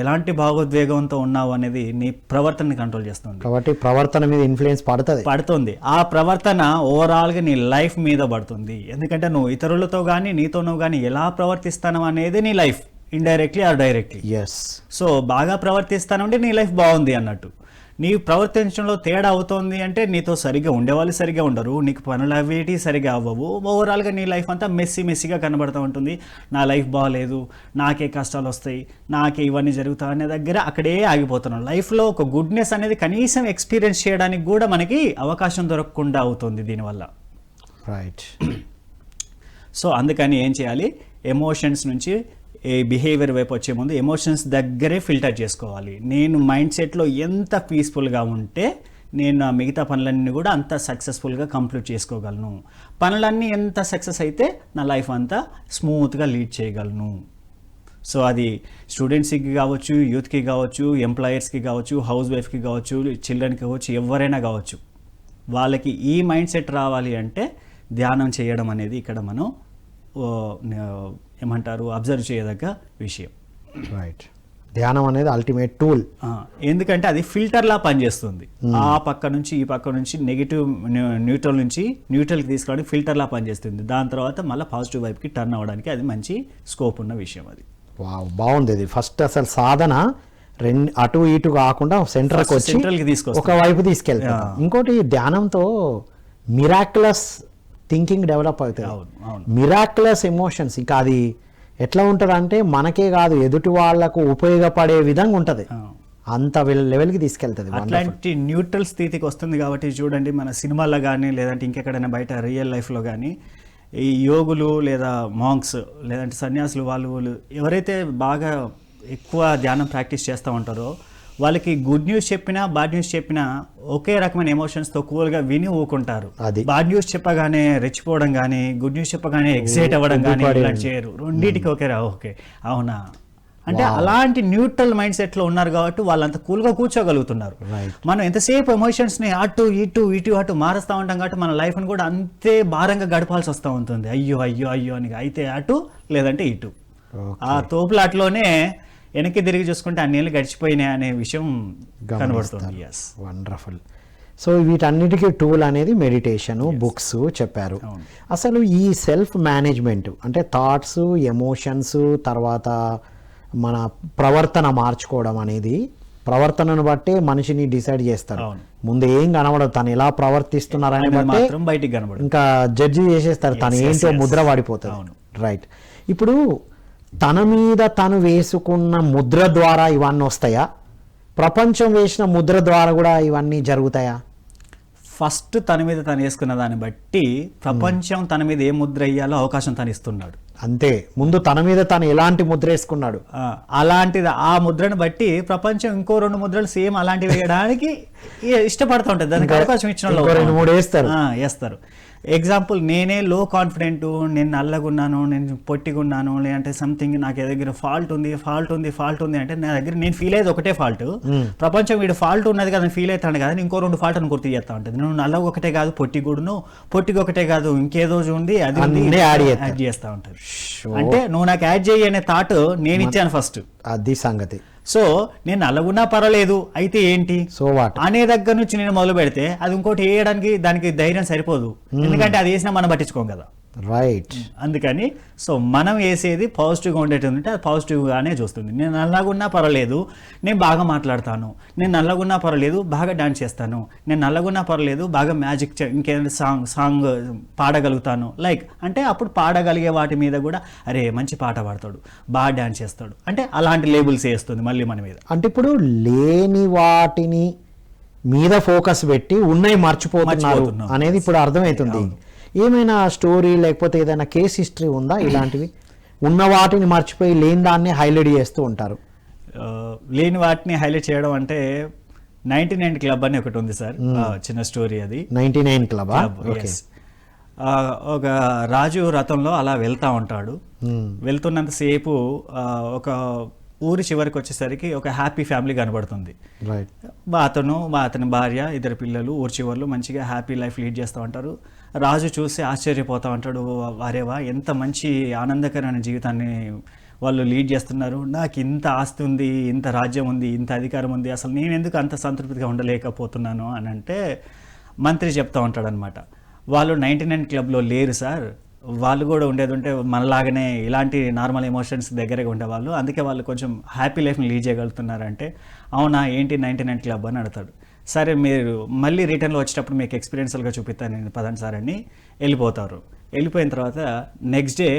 ఎలాంటి భావోద్వేగంతో ఉన్నావు అనేది నీ ప్రవర్తనని కంట్రోల్ చేస్తుంది. కాబట్టి ప్రవర్తన మీద ఇన్ఫ్లుయెన్స్ పడుతుంది. ఆ ప్రవర్తన ఓవరాల్గా నీ లైఫ్ మీద పడుతుంది. ఎందుకంటే నువ్వు ఇతరులతో కానీ నీతో నువ్వు కానీ ఎలా ప్రవర్తిస్తావు అనేది నీ life, indirectly or directly. Yes. So బాగా ప్రవర్తిస్తానంటే నీ లైఫ్ బాగుంది అన్నట్టు. నీ ప్రవర్తించడంలో తేడా అవుతోంది అంటే నీతో సరిగ్గా ఉండేవాళ్ళు సరిగ్గా ఉండరు, నీకు పనులు అవేటి సరిగ్గా అవ్వవు, ఓవరాల్గా నీ లైఫ్ అంతా మెస్సీగా కనబడుతూ ఉంటుంది. నా లైఫ్ బాగాలేదు, నాకే కష్టాలు వస్తాయి, నాకే ఇవన్నీ జరుగుతాయి అనే దగ్గర అక్కడే ఆగిపోతున్నాం. లైఫ్లో ఒక గుడ్నెస్ అనేది కనీసం ఎక్స్పీరియన్స్ చేయడానికి కూడా మనకి అవకాశం దొరకకుండా అవుతుంది దీనివల్ల. రైట్. సో అందుకని ఏం చేయాలి, ఎమోషన్స్ నుంచి బిహేవియర్ వైపు వచ్చే ముందు ఎమోషన్స్ దగ్గరే ఫిల్టర్ చేసుకోవాలి. నేను మైండ్ సెట్లో ఎంత పీస్ఫుల్గా ఉంటే నేను నా మిగతా పనులన్నీ కూడా అంత సక్సెస్ఫుల్గా కంప్లీట్ చేసుకోగలను, పనులన్నీ ఎంత సక్సెస్ అయితే నా లైఫ్ అంతా స్మూత్గా లీడ్ చేయగలను. సో అది స్టూడెంట్స్కి కావచ్చు, యూత్కి కావచ్చు, ఎంప్లాయర్స్కి కావచ్చు, హౌస్ వైఫ్కి కావచ్చు, చిల్డ్రన్కి కావచ్చు, ఎవరైనా కావచ్చు, వాళ్ళకి ఈ మైండ్ సెట్ రావాలి అంటే ధ్యానం చేయడం అనేది ఇక్కడ మనం ఏమంటారు అబ్జర్వ్ చేయదగ్గ విషయం. రైట్. ధ్యానం అనేది అల్టిమేట్ టూల్. ఎందుకంటే అది ఫిల్టర్లా పనిచేస్తుంది. ఆ పక్క నుంచి ఈ పక్క నుంచి నెగిటివ్ న్యూట్రల్ నుంచి న్యూట్రల్కి తీసుకోవడానికి ఫిల్టర్లా పనిచేస్తుంది. దాని తర్వాత మళ్ళీ పాజిటివ్ వైపుకి టర్న్ అవ్వడానికి అది మంచి స్కోప్ ఉన్న విషయం. అది బాగుంది. అది ఫస్ట్ అసలు సాధన అటు ఇటు కాకుండా సెంటర్కి వచ్చి ఒక వైపు తీసుకెళ్తాం. ఇంకోటి ధ్యానంతో మిరాక్యులస్ థింకింగ్ డెవలప్ అవుతుంది, మిరాక్యులస్ ఎమోషన్స్. ఇంకా అది ఎట్లా ఉంటుంది అంటే మనకే కాదు ఎదుటి వాళ్లకు ఉపయోగపడే విధంగా ఉంటుంది. అంత లెవెల్కి తీసుకెళ్తుంది. అట్లాంటి న్యూట్రల్ స్థితికి వస్తుంది కాబట్టి చూడండి, మన సినిమాల్లో కానీ లేదంటే ఇంకెక్కడైనా బయట రియల్ లైఫ్లో కానీ ఈ యోగులు లేదా మాంక్స్ లేదంటే సన్యాసులు వాళ్ళు ఎవరైతే బాగా ఎక్కువ ధ్యానం ప్రాక్టీస్ చేస్తూ ఉంటారో వాళ్ళకి గుడ్ న్యూస్ చెప్పినా బాడ్ న్యూస్ చెప్పినా ఒకే రకమైన ఎమోషన్స్తో కూల్గా విని ఊకుంటారు. బాడ్ న్యూస్ చెప్పగానే రెచ్చిపోవడం కానీ గుడ్ న్యూస్ చెప్పగానే ఎక్సైట్ అవ్వడం కానీ ఇలా చేయరు. రెండింటికి ఓకే అవునా అంటే అలాంటి న్యూట్రల్ మైండ్ సెట్లో ఉన్నారు కాబట్టి వాళ్ళంత కూల్గా కూర్చోగలుగుతున్నారు. మనం ఎంతసేపు ఎమోషన్స్ని అటు ఇటు మారుస్తూ ఉంటాం కాబట్టి మన లైఫ్ని కూడా అంతే భారంగా గడపాల్సి వస్తూ ఉంటుంది. అయ్యో అని అయితే అటు లేదంటే ఇటు. ఆ తోపులాట్లోనే వెనక్కి తిరిగి చూసుకుంటే అన్నేళ్ళు గడిచిపోయినాయి అనే విషయం కనబడుతుంది. వండర్ఫుల్. సో వీటన్నిటికీ టూల్ అనేది మెడిటేషను, బుక్స్ చెప్పారు. అసలు ఈ సెల్ఫ్ మేనేజ్మెంట్ అంటే థాట్స్, ఎమోషన్స్, తర్వాత మన ప్రవర్తన మార్చుకోవడం అనేది ప్రవర్తనను బట్టే మనిషిని డిసైడ్ చేస్తారు. ముందు ఏం కనబడదు, తను ఎలా ప్రవర్తిస్తున్నారని బట్టి బయటికి కనబడదు, ఇంకా జడ్జి చేసేస్తారు, తను ఏంటో ముద్ర పడిపోతుంది. రైట్. ఇప్పుడు తన మీద తను వేసుకున్న ముద్ర ద్వారా ఇవన్నీ వస్తాయా? ప్రపంచం వేసిన ముద్ర ద్వారా కూడా ఇవన్నీ జరుగుతాయా? ఫస్ట్ తన మీద తను వేసుకున్న దాన్ని బట్టి ప్రపంచం తన మీద ఏ ముద్ర వేయాలో అవకాశం తను ఇస్తున్నాడు. అంతే. ముందు తన మీద తను ఎలాంటి ముద్ర వేసుకున్నాడు అలాంటిది ఆ ముద్రను బట్టి ప్రపంచం ఇంకో 2 ముద్రలు సేమ్ అలాంటివి వేయడానికి ఇష్టపడుతూ ఉంటుంది. దానికి అవకాశం ఇచ్చిన 2-3 వేస్తారు. ఎగ్జాంపుల్, నేనే లో కాన్ఫిడెంట్, నేను నల్లగున్నాను, నేను పొట్టిగున్నాను, లేదంటే సంథింగ్ నాకు దగ్గర ఫాల్ట్ ఉంది అంటే నా దగ్గర నేను ఫీల్ అయ్యేది ఒకటే ఫాల్ట్. ప్రపంచం వీడు ఫాల్ట్ ఉన్నది కదా ఫీల్ అవుతాడు కదా, ఇంకో 2 ఫాల్ట్ అని గుర్తు చేస్తా ఉంటుంది. నువ్వు నల్లగా ఒకటే కాదు, పొట్టిగా ఒకటే కాదు, ఇంకేదో ఉంది అది యాడ్ చేస్తా ఉంటారు. అంటే నువ్వు నాకు యాడ్ చేయి అనే థాట్ నేను ఇచ్చాను ఫస్ట్. అది సంగతి. సో నేను నల్లగున్నా పర్వాలేదు అయితే ఏంటి సో వాట్ అనే దగ్గర నుంచి నేను మొదలు పెడితే అది ఇంకోటి వేయడానికి దానికి ధైర్యం సరిపోదు. ఎందుకంటే అది వేసినా మనం పట్టించుకోం కదా. రైట్. అందుకని సో మనం వేసేది పాజిటివ్గా ఉండేటంటే అది పాజిటివ్గానే చూస్తుంది. నేను నల్లగున్నా పర్వాలేదు, నేను బాగా మాట్లాడతాను, నేను నల్లగున్నా పర్వాలేదు, బాగా డాన్స్ చేస్తాను, నేను నల్లగున్నా పర్వాలేదు, బాగా మ్యాజిక్ ఇంకేదైనా సాంగ్ పాడగలుగుతాను. లైక్ అంటే అప్పుడు పాడగలిగే వాటి మీద కూడా అరే మంచి పాట పాడతాడు, బాగా డాన్స్ చేస్తాడు అంటే అలాంటి లేబుల్స్ వేస్తుంది మళ్ళీ మన మీద. అంటే ఇప్పుడు లేని వాటిని మీద ఫోకస్ పెట్టి ఉన్నాయి మర్చిపోతున్నారు అనేది ఇప్పుడు అర్థమవుతుంది. ఏమైనా స్టోరీ లేకపోతే ఏదైనా కేస్ హిస్టరీ ఉందా ఇలాంటివి? ఉన్న వాటిని మర్చిపోయి లేని దాన్ని హైలైట్ చేస్తూ ఉంటారు. లేని వాటిని హైలైట్ చేయడం అంటే 99 క్లబ్ అని ఒకటి ఉంది సార్, చిన్న స్టోరీ అది. 99 క్లబ్. ఒక రాజు రథంలో అలా వెళ్తా ఉంటాడు. వెళ్తున్నంతసేపు ఒక ఊరి చివరికి వచ్చేసరికి ఒక హ్యాపీ ఫ్యామిలీ కనబడుతుంది. అతని భార్య, 2 పిల్లలు ఊరి చివర్లో మంచిగా హ్యాపీ లైఫ్ లీడ్ చేస్తూ ఉంటారు. రాజు చూసి ఆశ్చర్యపోతూ ఉంటాడు, వారేవా ఎంత మంచి ఆనందకరమైన జీవితాన్ని వాళ్ళు లీడ్ చేస్తున్నారు, నాకు ఇంత ఆస్తి ఉంది, ఇంత రాజ్యం ఉంది, ఇంత అధికారం ఉంది, అసలు నేను ఎందుకు అంత సంతృప్తిగా ఉండలేకపోతున్నాను అని అంటే మంత్రి చెప్తూ ఉంటాడనమాట, వాళ్ళు 99 క్లబ్లో లేరు సార్, వాళ్ళు కూడా ఉండేది ఉంటే మనలాగానే ఇలాంటి నార్మల్ ఎమోషన్స్ దగ్గరగా ఉండేవాళ్ళు, అందుకే వాళ్ళు కొంచెం హ్యాపీ లైఫ్ని లీడ్ చేయగలుగుతున్నారంటే అవునా ఏంటి 99 క్లబ్ అని అడతాడు. సరే మీరు మళ్ళీ రిటర్న్లో వచ్చేటప్పుడు మీకు ఎక్స్పీరియన్స్గా చూపిస్తాను నేను పదండి సార్ అని వెళ్ళిపోతారు. వెళ్ళిపోయిన తర్వాత నెక్స్ట్ డే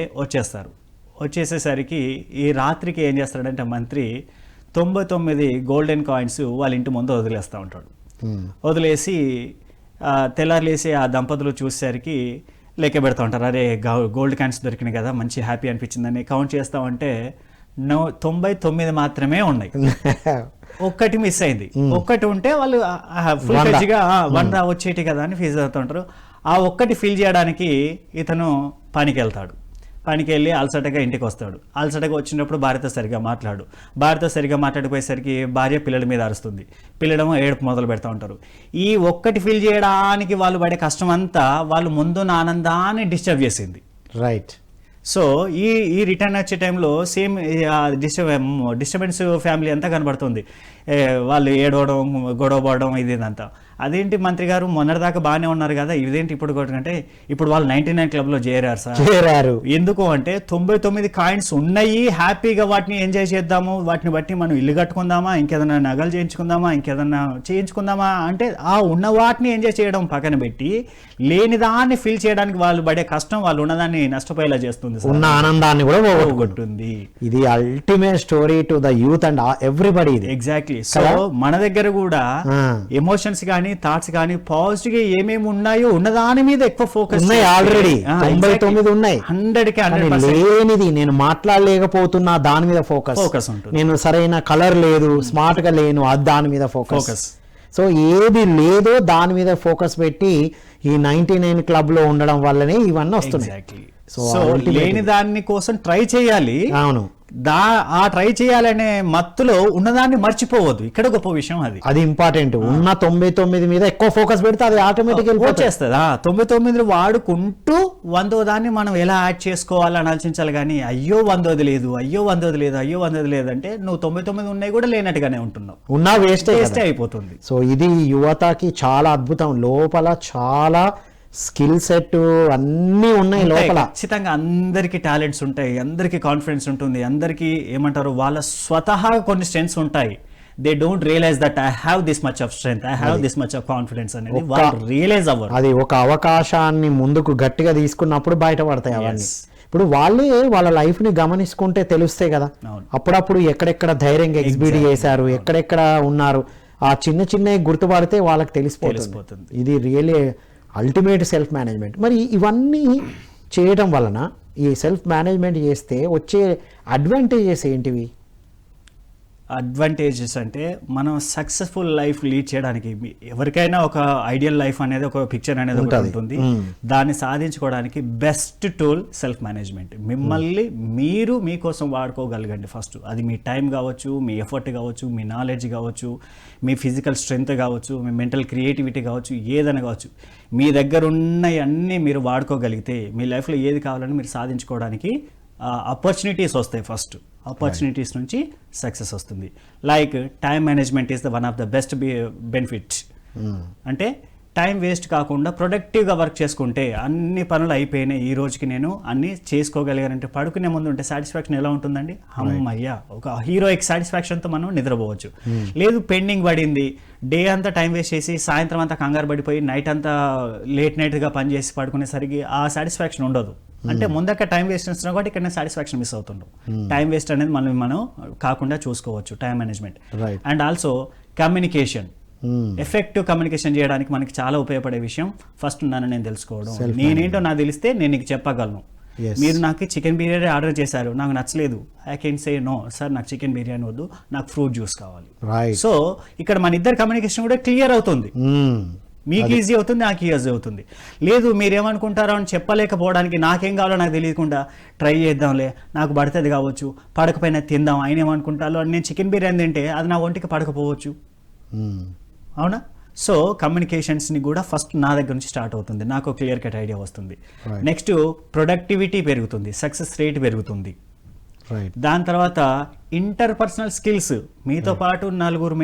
వచ్చేసేసరికి ఈ రాత్రికి ఏం చేస్తాడంటే మంత్రి 99 గోల్డెన్ కాయిన్స్ వాళ్ళ ఇంటి ముందు వదిలేస్తూ ఉంటాడు. వదిలేసి తెల్లారులేసి ఆ దంపతులు చూసేసరికి లెక్క పెడతా ఉంటారు, అరే గోల్డ్ కాయిన్స్ దొరికినాయి కదా మంచి హ్యాపీ అనిపించిందని కౌంట్ చేస్తామంటే 99 మాత్రమే ఉన్నాయి, ఒక్కటి మిస్ అయింది. ఒక్కటి ఉంటే వాళ్ళు ఫుల్ ఫ్లెడ్జ్గా 100 వచ్చేటి కదా అని ఫీజు అవుతూ ఉంటారు. ఆ ఒక్కటి ఫిల్ చేయడానికి ఇతను పనికి వెళ్తాడు. పనికి వెళ్ళి అలసటగా ఇంటికి వస్తాడు. అలసటగా వచ్చినప్పుడు భార్యతో సరిగా మాట్లాడిపోయేసరికి భార్య పిల్లల మీద అరుస్తుంది, పిల్లడమో ఏడుపు మొదలు పెడతా ఉంటారు. ఈ ఒక్కటి ఫిల్ చేయడానికి వాళ్ళు పడే కష్టం అంతా వాళ్ళు ముందున్న ఆనందాన్ని డిస్టర్బ్ చేసింది. రైట్. సో ఈ రిటర్న్ వచ్చే టైంలో సేమ్ డిస్టర్బెన్స్ ఫ్యామిలీ అంతా కనబడుతుంది. వాళ్ళు ఏడవడం, గొడవ పడడం, ఇదంతా. అదేంటి మంత్రి గారు మొన్నటిదాకా బాగానే ఉన్నారు కదా, ఇదేంటి ఇప్పుడు కూడా అంటే ఇప్పుడు వాళ్ళు 99 క్లబ్లో చేరారు సార్. చేరారు ఎందుకు అంటే 99 కాయిన్స్ ఉన్నాయి, హ్యాపీగా వాటిని ఎంజాయ్ చేద్దాము, వాటిని బట్టి మనం ఇల్లు కట్టుకుందామా, ఇంకేదైనా నగలు చేయించుకుందామా, ఇంకేదైనా చేయించుకుందామా అంటే ఆ ఉన్న వాటిని ఎంజాయ్ చేయడం పక్కన పెట్టి లేని దాన్ని ఫీల్ చేయడానికి వాళ్ళు పడే కష్టం వాళ్ళు ఉన్నదాన్ని నష్టపోయేలా చేస్తుంది సార్. ఉన్న ఆనందాన్ని కూడా పోగొట్టుంది. ఇది ultimate story to the youth and everybody. ఇది ఎగ్జాక్ట్లీ. సో మన దగ్గర కూడా ఎమోషన్స్ కానీ థాట్స్ కానీ పాజిటివ్ గా ఏమేమి ఉన్నాయో ఉన్నదాని మీద ఎక్కువ ఫోకస్ ఉన్నాయి. ఆల్రెడీ 99 ఉన్నాయి. 100కి లేనిది నేను మాట్లాడలేకపోతున్నా దాని మీద ఫోకస్ ఉంటుంది. నేను సరైన కలర్ లేదు, స్మార్ట్ గా లేను, అది దాని మీద ఫోకస్. సో ఏది లేదో దాని మీద ఫోకస్ పెట్టి ఈ 99 క్లబ్ లో ఉండడం వల్లనే ఇవన్నీ వస్తున్నాయి. సో లేని దాని కోసం ట్రై చేయాలి. అవును, ఆ ట్రై చేయాలనే మత్తులో ఉన్నదాన్ని మర్చిపోవద్దు. ఇక్కడ గొప్ప విషయం అది ఇంపార్టెంట్. ఉన్న 99 మీద ఎక్కువ ఫోకస్ పెడితే అది ఆటోమేటిక్ వచ్చేస్తుంది. 99 వాడుకుంటూ 100వ దాన్ని మనం ఎలా యాడ్ చేసుకోవాలని ఆలోచించాలి. కానీ అయ్యో 100ది లేదు, అయ్యో 100ది లేదు, అయ్యో 100ది లేదు అంటే నువ్వు 99 ఉన్నాయి కూడా లేనట్టుగానే ఉంటున్నావు, ఉన్నా వేస్టే అయిపోతుంది. సో ఇది యువతకి చాలా అద్భుతం. లోపల చాలా స్కిల్ సెట్ అన్నీ ఉన్నాయి లోపల. ఖచ్చితంగా అందరికి టాలెంట్స్ ఉంటాయి, అందరికి కాన్ఫిడెన్స్ ఉంటుంది, అందరికి ఏమంటారు వాళ్ళ స్వతహా కొన్ని స్ట్రెంగ్స్ ఉంటాయి. They don't realise that I have this much of strength, I have this much of confidence అనేది వాళ్ళు రియలైజ్ అవ్వరు. అది ఒక అవకాశాన్ని ముందుకు గట్టిగా తీసుకున్నప్పుడు బయటపడతాయి అవన్నీ. ఇప్పుడు వాళ్ళే వాళ్ళ లైఫ్ ని గమనించుకుంటే తెలుస్తాయి కదా, అప్పుడప్పుడు ఎక్కడెక్కడ ధైర్యంగా ఎగ్జిబిట్ చేశారు, ఎక్కడెక్కడ ఉన్నారు, ఆ చిన్న చిన్న గుర్తుపడితే వాళ్ళకి తెలిసిపోతుంది. ఇది రియలీ అల్టిమేట్ సెల్ఫ్ మేనేజ్మెంట్. మరి ఇవన్నీ చేయడం వలన, ఈ సెల్ఫ్ మేనేజ్మెంట్ చేస్తే వచ్చే అడ్వాంటేజెస్ ఏంటివి? అడ్వాంటేజెస్ అంటే మనం సక్సెస్ఫుల్ లైఫ్ లీడ్ చేయడానికి ఎవరికైనా ఒక ఐడియల్ లైఫ్ అనేది ఒక పిక్చర్ అనేది ఒకటి ఉంటుంది. దాన్ని సాధించుకోవడానికి బెస్ట్ టూల్ సెల్ఫ్ మేనేజ్మెంట్. మిమ్మల్ని మీరు మీకోసం వాడుకోగలగండి ఫస్ట్. అది మీ టైం కావచ్చు, మీ ఎఫర్ట్ కావచ్చు, మీ నాలెడ్జ్ కావచ్చు, మీ ఫిజికల్ స్ట్రెంగ్త్ కావచ్చు, మీ మెంటల్ క్రియేటివిటీ కావచ్చు, ఏదైనా కావచ్చు. మీ దగ్గర ఉన్నవన్నీ మీరు వాడుకోగలిగితే మీ లైఫ్లో ఏది కావాలని మీరు సాధించుకోవడానికి ఆపర్చునిటీస్ వస్తాయి. ఫస్ట్ ఆపర్చునిటీస్ నుంచి సక్సెస్ వస్తుంది. Like time management is the one of the best benefit. అంటే టైం వేస్ట్ కాకుండా ప్రొడక్టివ్గా వర్క్ చేసుకుంటే అన్ని పనులు అయిపోయినాయి, ఈ రోజుకి నేను అన్ని చేసుకోగలిగానంటే పడుకునే ముందు ఉంటే సాటిస్ఫాక్షన్ ఎలా ఉంటుందండి? అమ్మయ్యా, ఒక హీరోయిక్ సాటిస్ఫాక్షన్తో మనం నిద్రపోవచ్చు. లేదు పెండింగ్ పడింది, డే అంతా టైం వేస్ట్ చేసి సాయంత్రం అంతా కంగారు పడిపోయి నైట్ అంతా లేట్ నైట్గా పని చేసి పడుకునేసరికి ఆ సాటిస్ఫాక్షన్ ఉండదు. అంటే ముందక్క టైం వేస్ట్ చేస్తున్నాం కాబట్టి ఇక్కడ సాటిస్ఫాక్షన్ మిస్ అవుతుంటాం. టైం వేస్ట్ అనేది మనం కాకుండా చూసుకోవచ్చు time management. And also communication, effective communication చేయడానికి మనకి చాలా ఉపయోగపడే విషయం ఫస్ట్ నన్ను నేను తెలుసుకోవడం. నేనేంటో నాకు తెలిస్తే నేను నీకు చెప్పగలను. మీరు నాకు చికెన్ బిర్యానీ ఆర్డర్ చేశారు, నాకు నచ్చలేదు, I can say no sir, నాకు చికెన్ బిర్యానీ వద్దు, నాకు ఫ్రూట్ జ్యూస్ కావాలి. సో ఇక్కడ మన ఇద్దరు కమ్యూనికేషన్ కూడా క్లియర్ అవుతుంది. మీకు ఈజీ అవుతుంది, నాకు ఈజీ అవుతుంది. లేదు మీరేమనుకుంటారో అని చెప్పలేకపోవడానికి, నాకేం కావాలో నాకు తెలియకుండా ట్రై చేద్దాంలే, నాకు పడుతుంది కావచ్చు, పడకపోయినా తిందాం, ఆయన ఏమనుకుంటారో అని నేను చికెన్ బిర్యానీ తింటే అది నా ఒంటికి పడకపోవచ్చు. అవునా? సో కమ్యూనికేషన్స్ని కూడా ఫస్ట్ నా దగ్గర నుంచి స్టార్ట్ అవుతుంది, నాకు క్లియర్ కట్ ఐడియా వస్తుంది. నెక్స్ట్ ప్రొడక్టివిటీ పెరుగుతుంది, సక్సెస్ రేట్ పెరుగుతుంది. దాని తర్వాత ఇంటర్పర్సనల్ స్కిల్స్, మీతో పాటు నలుగురు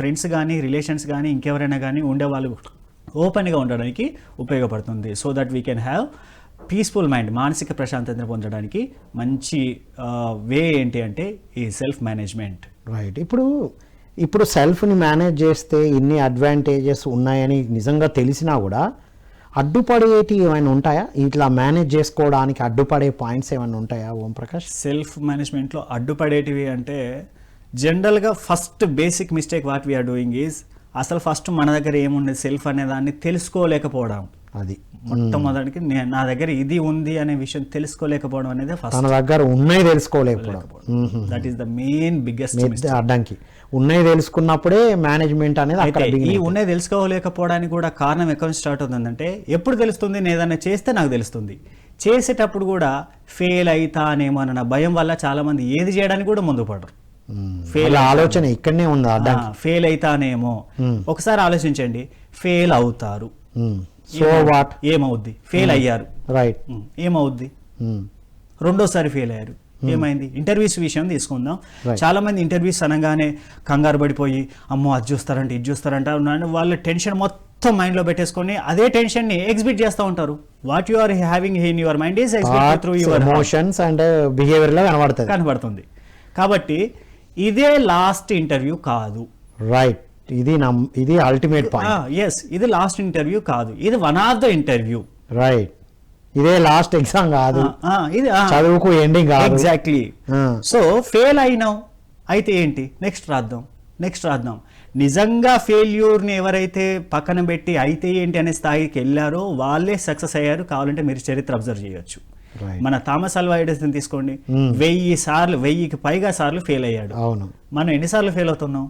ఫ్రెండ్స్ కానీ రిలేషన్స్ కానీ ఇంకెవరైనా కానీ ఉండేవాళ్ళు ఓపెన్గా ఉండడానికి ఉపయోగపడుతుంది. So that we can have peaceful mind, మానసిక ప్రశాంతతను పొందడానికి మంచి వే ఏంటి అంటే ఈ సెల్ఫ్ మేనేజ్మెంట్. రైట్. ఇప్పుడు సెల్ఫ్ని మేనేజ్ చేస్తే ఇన్ని అడ్వాంటేజెస్ ఉన్నాయని నిజంగా తెలిసినా కూడా అడ్డుపడేటి ఏమైనా ఉంటాయా? ఇట్లా మేనేజ్ చేసుకోవడానికి అడ్డుపడే పాయింట్స్ ఏమైనా ఉంటాయా ఓం ప్రకాష్? సెల్ఫ్ మేనేజ్మెంట్లో అడ్డుపడేటివి అంటే జనరల్గా first basic mistake what we are doing is అసలు ఫస్ట్ మన దగ్గర ఏముండేది సెల్ఫ్ అనే దాన్ని తెలుసుకోలేకపోవడం. అది మొట్టమొదటికి నా దగ్గర ఇది ఉంది అనే విషయం తెలుసుకోలేకపోవడం అనేది ఫస్ట్. తన దగ్గర ఉన్నాయి తెలుసుకోలేకపోవడం, that is the main biggest అడ్డంకి. ఉన్నాయి తెలుసుకున్నప్పుడే మేనేజ్మెంట్ అనేది. ఈ ఉన్నాయి తెలుసుకోలేకపోవడానికి కూడా కారణం ఎక్కడ నుంచి స్టార్ట్ అవుతుందంటే, ఎప్పుడు తెలుస్తుంది? నేను ఏదైనా చేస్తే నాకు తెలుస్తుంది. చేసేటప్పుడు కూడా ఫెయిల్ అవుతానేమో అన్న భయం వల్ల చాలా మంది ఏది చేయడానికి కూడా ముందు పడరు. ఆలోచన ఇక్కడనే ఉంది. ఫెయిల్ అవుతానేమో ఒకసారి ఆలోచించండి, ఫెయిల్ అవుతారు, సో వాట్, ఏమవుద్ది? ఫెయిల్ అయ్యారు, రైట్, ఏమవుద్ది? రెండోసారి ఫెయిల్ అయ్యారు, ఏమైంది? ఇంటర్వ్యూస్ విషయం తీసుకుందాం. Right. చాలా మంది ఇంటర్వ్యూస్ అనగానే కంగారు పడిపోయి అమ్మో అది చూస్తారంటే ఇది చూస్తారంట వాళ్ళ టెన్షన్ మొత్తం మైండ్ లో పెట్టేసుకొని అదే టెన్షన్ ని ఎగ్జిబిట్ చేస్తూ ఉంటారు. What you are having in your mind is exhibited through your emotions and behaviour లో కనబడుతుంది. కాబట్టి ఇదే లాస్ట్ ఇంటర్వ్యూ కాదు. రైట్, ఇది అల్టిమేట్ పాయింట్. ఎస్, ఇది లాస్ట్ ఇంటర్వ్యూ కాదు, ఇది one of the interview. Right, ఇదే లాస్ట్ ఎగ్జామ్ కాదు, ఇది చదువుకు ఎండింగ్ కాదు. ఎగ్జాక్ట్లీ. సో ఫెయిల్ అయినావు అయితే ఏంటి, నెక్స్ట్ రాద్దాం. నిజంగా ఫెయిల్యూర్ని ఎవరైతే పక్కన పెట్టి అయితే ఏంటి అనే స్థాయికి వెళ్ళారో వాళ్ళే సక్సెస్ అయ్యారు. కావాలంటే మీరు చరిత్ర అబ్జర్వ్ చేయొచ్చు. Right. మన థామస్ అల్వా ఎడిసన్ తీసుకోండి, 1000కి పైగా సార్లు ఫెయిల్ అయ్యాడు. అవును. మనం ఎన్నిసార్లు ఫెయిల్ అవుతున్నాం,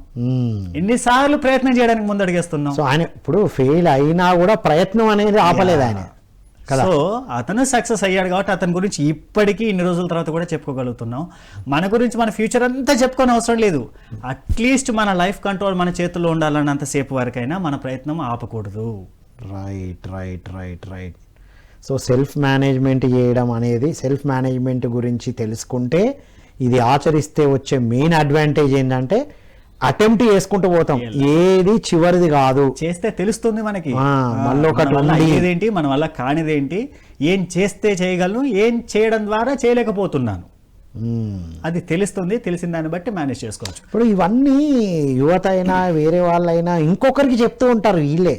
ఎన్నిసార్లు ప్రయత్నం చేయడానికి ముందడుగేస్తున్నాం. సో ఆయన ఇప్పుడు ఫెయిల్ అయినా కూడా ప్రయత్నం అనేది ఆపలేదు ఆయన కదా. సో అతను సక్సెస్ అయ్యాడు కాబట్టి అతని గురించి ఇప్పటికీ ఇన్ని రోజుల తర్వాత కూడా చెప్పుకోగలుగుతున్నాం. మన గురించి మన ఫ్యూచర్ అంతా చెప్పుకోని అవసరం లేదు. అట్లీస్ట్ మన లైఫ్ కంట్రోల్ మన చేతుల్లో ఉండాలన్నంతసేపు వరకైనా మన ప్రయత్నం ఆపకూడదు. రైట్. సో సెల్ఫ్ మేనేజ్మెంట్ చేయడం అనేది, సెల్ఫ్ మేనేజ్మెంట్ గురించి తెలుసుకుంటే ఇది ఆచరిస్తే వచ్చే మెయిన్ అడ్వాంటేజ్ ఏంటంటే అటెంప్ట్ చేసుకుంటూ పోతాం, ఏది చివరిది కాదు. చేస్తే తెలుస్తుంది మనకి మళ్ళీ ఏదేంటి మన వల్ల కానిదేంటి, ఏం చేస్తే చేయగలను, ఏం చేయడం ద్వారా చేయలేకపోతున్నాను, అది తెలుస్తుంది. తెలిసిన దాన్ని బట్టి మేనేజ్ చేసుకోవచ్చు. ఇప్పుడు ఇవన్నీ యువత అయినా వేరే వాళ్ళైనా ఇంకొకరికి చెప్తూ ఉంటారు, వీళ్ళే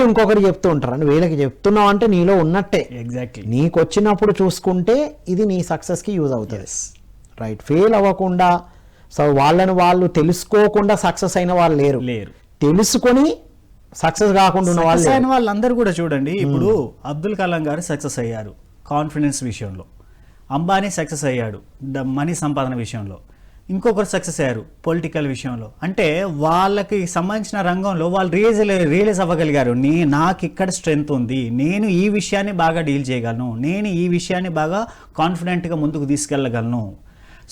ఇంకొకరికి చెప్తూ ఉంటారు. అని వీళ్ళకి చెప్తున్నావు అంటే నీలో ఉన్నట్టే. ఎగ్జాక్ట్లీ. నీకు వచ్చినప్పుడు చూసుకుంటే ఇది నీ సక్సెస్కి యూజ్ అవుతుంది. రైట్, ఫెయిల్ అవ్వకుండా, సో వాళ్ళని వాళ్ళు తెలుసుకోకుండా సక్సెస్ అయిన వాళ్ళు లేరు, తెలుసుకొని సక్సెస్ కాకుండా ఉన్న వాళ్ళు అయిన వాళ్ళందరూ కూడా చూడండి. ఇప్పుడు అబ్దుల్ కలాం గారు సక్సెస్ అయ్యారు కాన్ఫిడెన్స్ విషయంలో, అంబానీ సక్సెస్ అయ్యాడు మనీ సంపాదన విషయంలో, ఇంకొకరు సక్సెస్ అయ్యారు పొలిటికల్ విషయంలో. అంటే వాళ్ళకి సంబంధించిన రంగంలో వాళ్ళు రియలైజ్ అవ్వగలిగారు, నాకు ఇక్కడ స్ట్రెంగ్త్ ఉంది, నేను ఈ విషయాన్ని బాగా డీల్ చేయగలను, నేను ఈ విషయాన్ని బాగా కాన్ఫిడెంట్గా ముందుకు తీసుకెళ్ళగలను.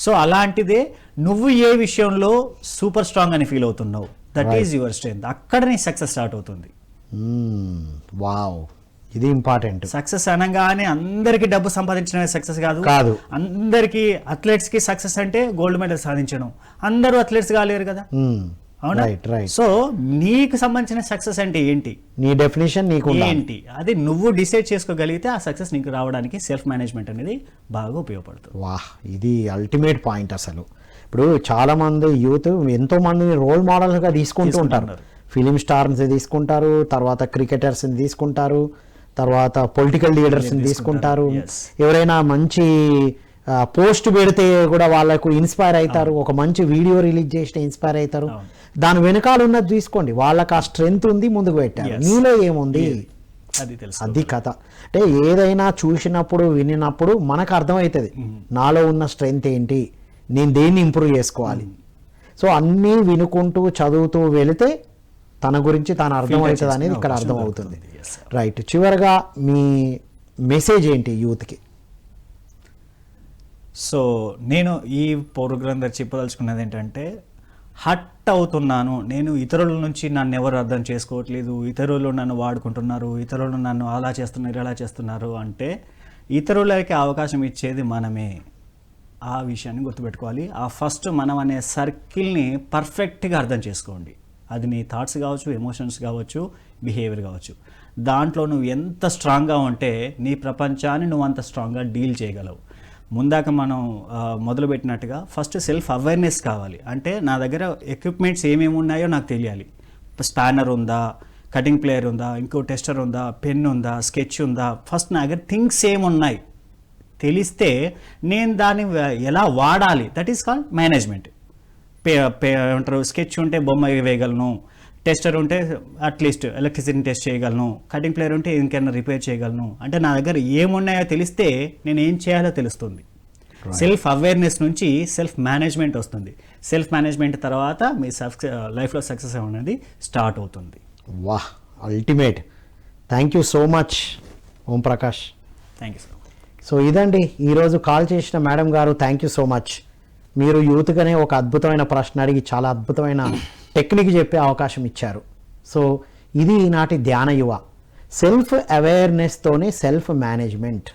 సో అలాంటిదే నువ్వు ఏ విషయంలో సూపర్ స్ట్రాంగ్ అని ఫీల్ అవుతున్నావు, దట్ ఈజ్ యువర్ స్ట్రెంగ్త్. అక్కడ నీ సక్సెస్ స్టార్ట్ అవుతుంది. వావ్, ఇది ఇంపార్టెంట్. సక్సెస్ అనగానే అందరికి డబ్బు సంపాదించడమే సక్సెస్ కాదు. అందరికి అథ్లెట్స్ కి సక్సెస్ అంటే గోల్డ్ మెడల్ సాధించడం. అందరూ అథ్లెట్స్ కాలేరు కదా, అవునా? సో నీకు సంబంధించిన సక్సెస్ అంటే ఏంటి, నీ డెఫినేషన్ నీకు ఏంటి, అది నువ్వు డిసైడ్ చేసుకోగలిగితే ఆ సక్సెస్ నీకు రావడానికి సెల్ఫ్ మేనేజ్మెంట్ అనేది బాగా ఉపయోగపడుతుంది. వాహ్, ఇది అల్టిమేట్ పాయింట్. అసలు ఇప్పుడు చాలా మంది యూత్ ఎంతో మందిని రోల్ మోడల్గా తీసుకుంటూ ఉంటారు. ఫిలిం స్టార్స్ తీసుకుంటారు, తర్వాత క్రికెటర్స్ని తీసుకుంటారు, తర్వాత పొలిటికల్ లీడర్స్ని తీసుకుంటారు. ఎవరైనా మంచి పోస్ట్ పెడితే కూడా వాళ్ళకు ఇన్స్పైర్ అవుతారు, ఒక మంచి వీడియో రిలీజ్ చేస్తే ఇన్స్పైర్ అవుతారు. దాని వెనకాల ఉన్నది తీసుకోండి, వాళ్ళకి ఆ స్ట్రెంగ్త్ ఉంది, ముందుకు పెట్టారు. నీలో ఏముంది, అది కథ. అంటే ఏదైనా చూసినప్పుడు వినినప్పుడు మనకు అర్థమవుతుంది నాలో ఉన్న స్ట్రెంగ్త్ ఏంటి, నేను దేన్ని ఇంప్రూవ్ చేసుకోవాలి. సో అన్నీ వినుకుంటూ చదువుతూ వెళితే తన గురించి తాను అర్థమవుతుంది అనేది ఇక్కడ అర్థమవుతుంది. రైట్, చివరిగా మీ మెసేజ్ ఏంటి యూత్కి? సో నేను ఈ ప్రోగ్రాం దగ్గర చెప్పదలుచుకున్నది ఏంటంటే, హట్ అవుతున్నాను నేను, ఇతరుల నుంచి నన్ను ఎవరు అర్థం చేసుకోవట్లేదు, ఇతరులు నన్ను వాడుకుంటున్నారు, ఇతరులు నన్ను అలా చేస్తున్నారు ఇలా చేస్తున్నారు అంటే ఇతరులకి అవకాశం ఇచ్చేది మనమే. ఆ విషయాన్ని గుర్తుపెట్టుకోవాలి. ఆ ఫస్ట్ మనం అనే సర్కిల్ని పర్ఫెక్ట్గా అర్థం చేసుకోండి. అది నీ థాట్స్ కావచ్చు, ఎమోషన్స్ కావచ్చు, బిహేవియర్ కావచ్చు. దాంట్లో నువ్వు ఎంత స్ట్రాంగ్గా ఉంటే నీ ప్రపంచాన్ని నువ్వు అంత స్ట్రాంగ్గా డీల్ చేయగలవు. ముందాక మనం మొదలుపెట్టినట్టుగా ఫస్ట్ సెల్ఫ్ అవేర్నెస్ కావాలి. అంటే నా దగ్గర ఎక్విప్మెంట్స్ ఏమేమి ఉన్నాయో నాకు తెలియాలి. స్పానర్ ఉందా, కటింగ్ ప్లేయర్ ఉందా, ఇంకో టెస్టర్ ఉందా, పెన్ ఉందా, స్కెచ్ ఉందా, ఫస్ట్ నా దగ్గర థింగ్స్ ఏమున్నాయి తెలిస్తే నేను దాన్ని ఎలా వాడాలి, దట్ ఈస్ కాల్డ్ మేనేజ్మెంట్. ఏమంటారు, స్కెచ్ ఉంటే బొమ్మ వేయగలను, టెస్టర్ ఉంటే అట్లీస్ట్ ఎలక్ట్రిసిటీని టెస్ట్ చేయగలను, కటింగ్ ప్లేయర్ ఉంటే ఇంకైనా రిపేర్ చేయగలను. అంటే నా దగ్గర ఏమున్నాయో తెలిస్తే నేను ఏం చేయాలో తెలుస్తుంది. సెల్ఫ్ అవేర్నెస్ నుంచి సెల్ఫ్ మేనేజ్మెంట్ వస్తుంది. సెల్ఫ్ మేనేజ్మెంట్ తర్వాత మీ లైఫ్లో సక్సెస్ అనేది స్టార్ట్ అవుతుంది. వాహ్, ultimate. Thank you so much Om Prakash. Thank you so much. So ఇదండి ఈరోజు కాల్ చేసిన మేడం గారు, థ్యాంక్ యూ సో మచ్. మీరు యూత్గానే ఒక అద్భుతమైన ప్రశ్న అడిగి చాలా అద్భుతమైన టెక్నిక్ చెప్పే అవకాశం ఇచ్చారు. సో ఇది ఈనాటి ధ్యాన యువ. సెల్ఫ్ అవేర్నెస్తోనే సెల్ఫ్ మేనేజ్మెంట్.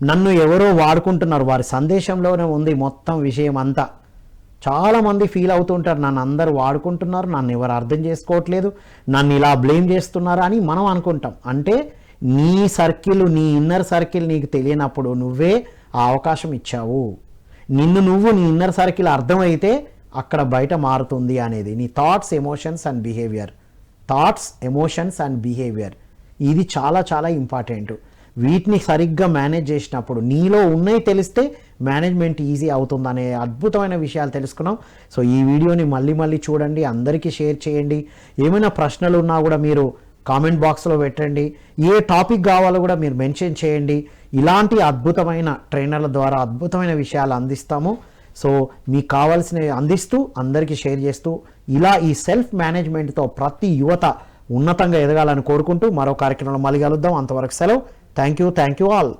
నన్ను ఎవరో వాడుకుంటున్నారు, వారి సందేశంలోనే ఉంది మొత్తం విషయం అంతా. చాలామంది ఫీల్ అవుతుంటారు, నన్ను అందరూ వాడుకుంటున్నారు, నన్ను ఎవరు అర్థం చేసుకోవట్లేదు, నన్ను ఇలా బ్లేమ్ చేస్తున్నారు అని మనం అనుకుంటాం. అంటే నీ సర్కిల్, నీ ఇన్నర్ సర్కిల్ నీకు తెలియనప్పుడు నువ్వే ఆ అవకాశం ఇచ్చావు. నువ్వు నీ ఇన్నర్ సర్కిల్ అర్థమైతే అక్కడ బయట మారుతుంది అనేది. నీ thoughts, emotions and behaviour. Thoughts, emotions and behaviour ఇది చాలా చాలా ఇంపార్టెంట్. వీటిని సరిగ్గా మేనేజ్ చేసినప్పుడు నీలో ఉన్నాయి తెలిస్తే మేనేజ్మెంట్ ఈజీ అవుతుందనే అద్భుతమైన విషయాలు తెలుసుకున్నాం. సో ఈ వీడియోని మళ్ళీ చూడండి, అందరికీ షేర్ చేయండి. ఏమైనా ప్రశ్నలు ఉన్నా కూడా మీరు కామెంట్ బాక్స్లో పెట్టండి. ఏ టాపిక్ కావాలో కూడా మీరు మెన్షన్ చేయండి. ఇలాంటి అద్భుతమైన ట్రైనర్ల ద్వారా అద్భుతమైన విషయాలు అందిస్తాము. సో మీకు కావాల్సినవి అందిస్తూ అందరికీ షేర్ చేస్తూ ఇలా ఈ సెల్ఫ్ మేనేజ్మెంట్తో ప్రతి యువత ఉన్నతంగా ఎదగాలని కోరుకుంటూ మరో కార్యక్రమంలో మళ్ళీ కలుద్దాం. అంతవరకు సెలవు. Thank you all.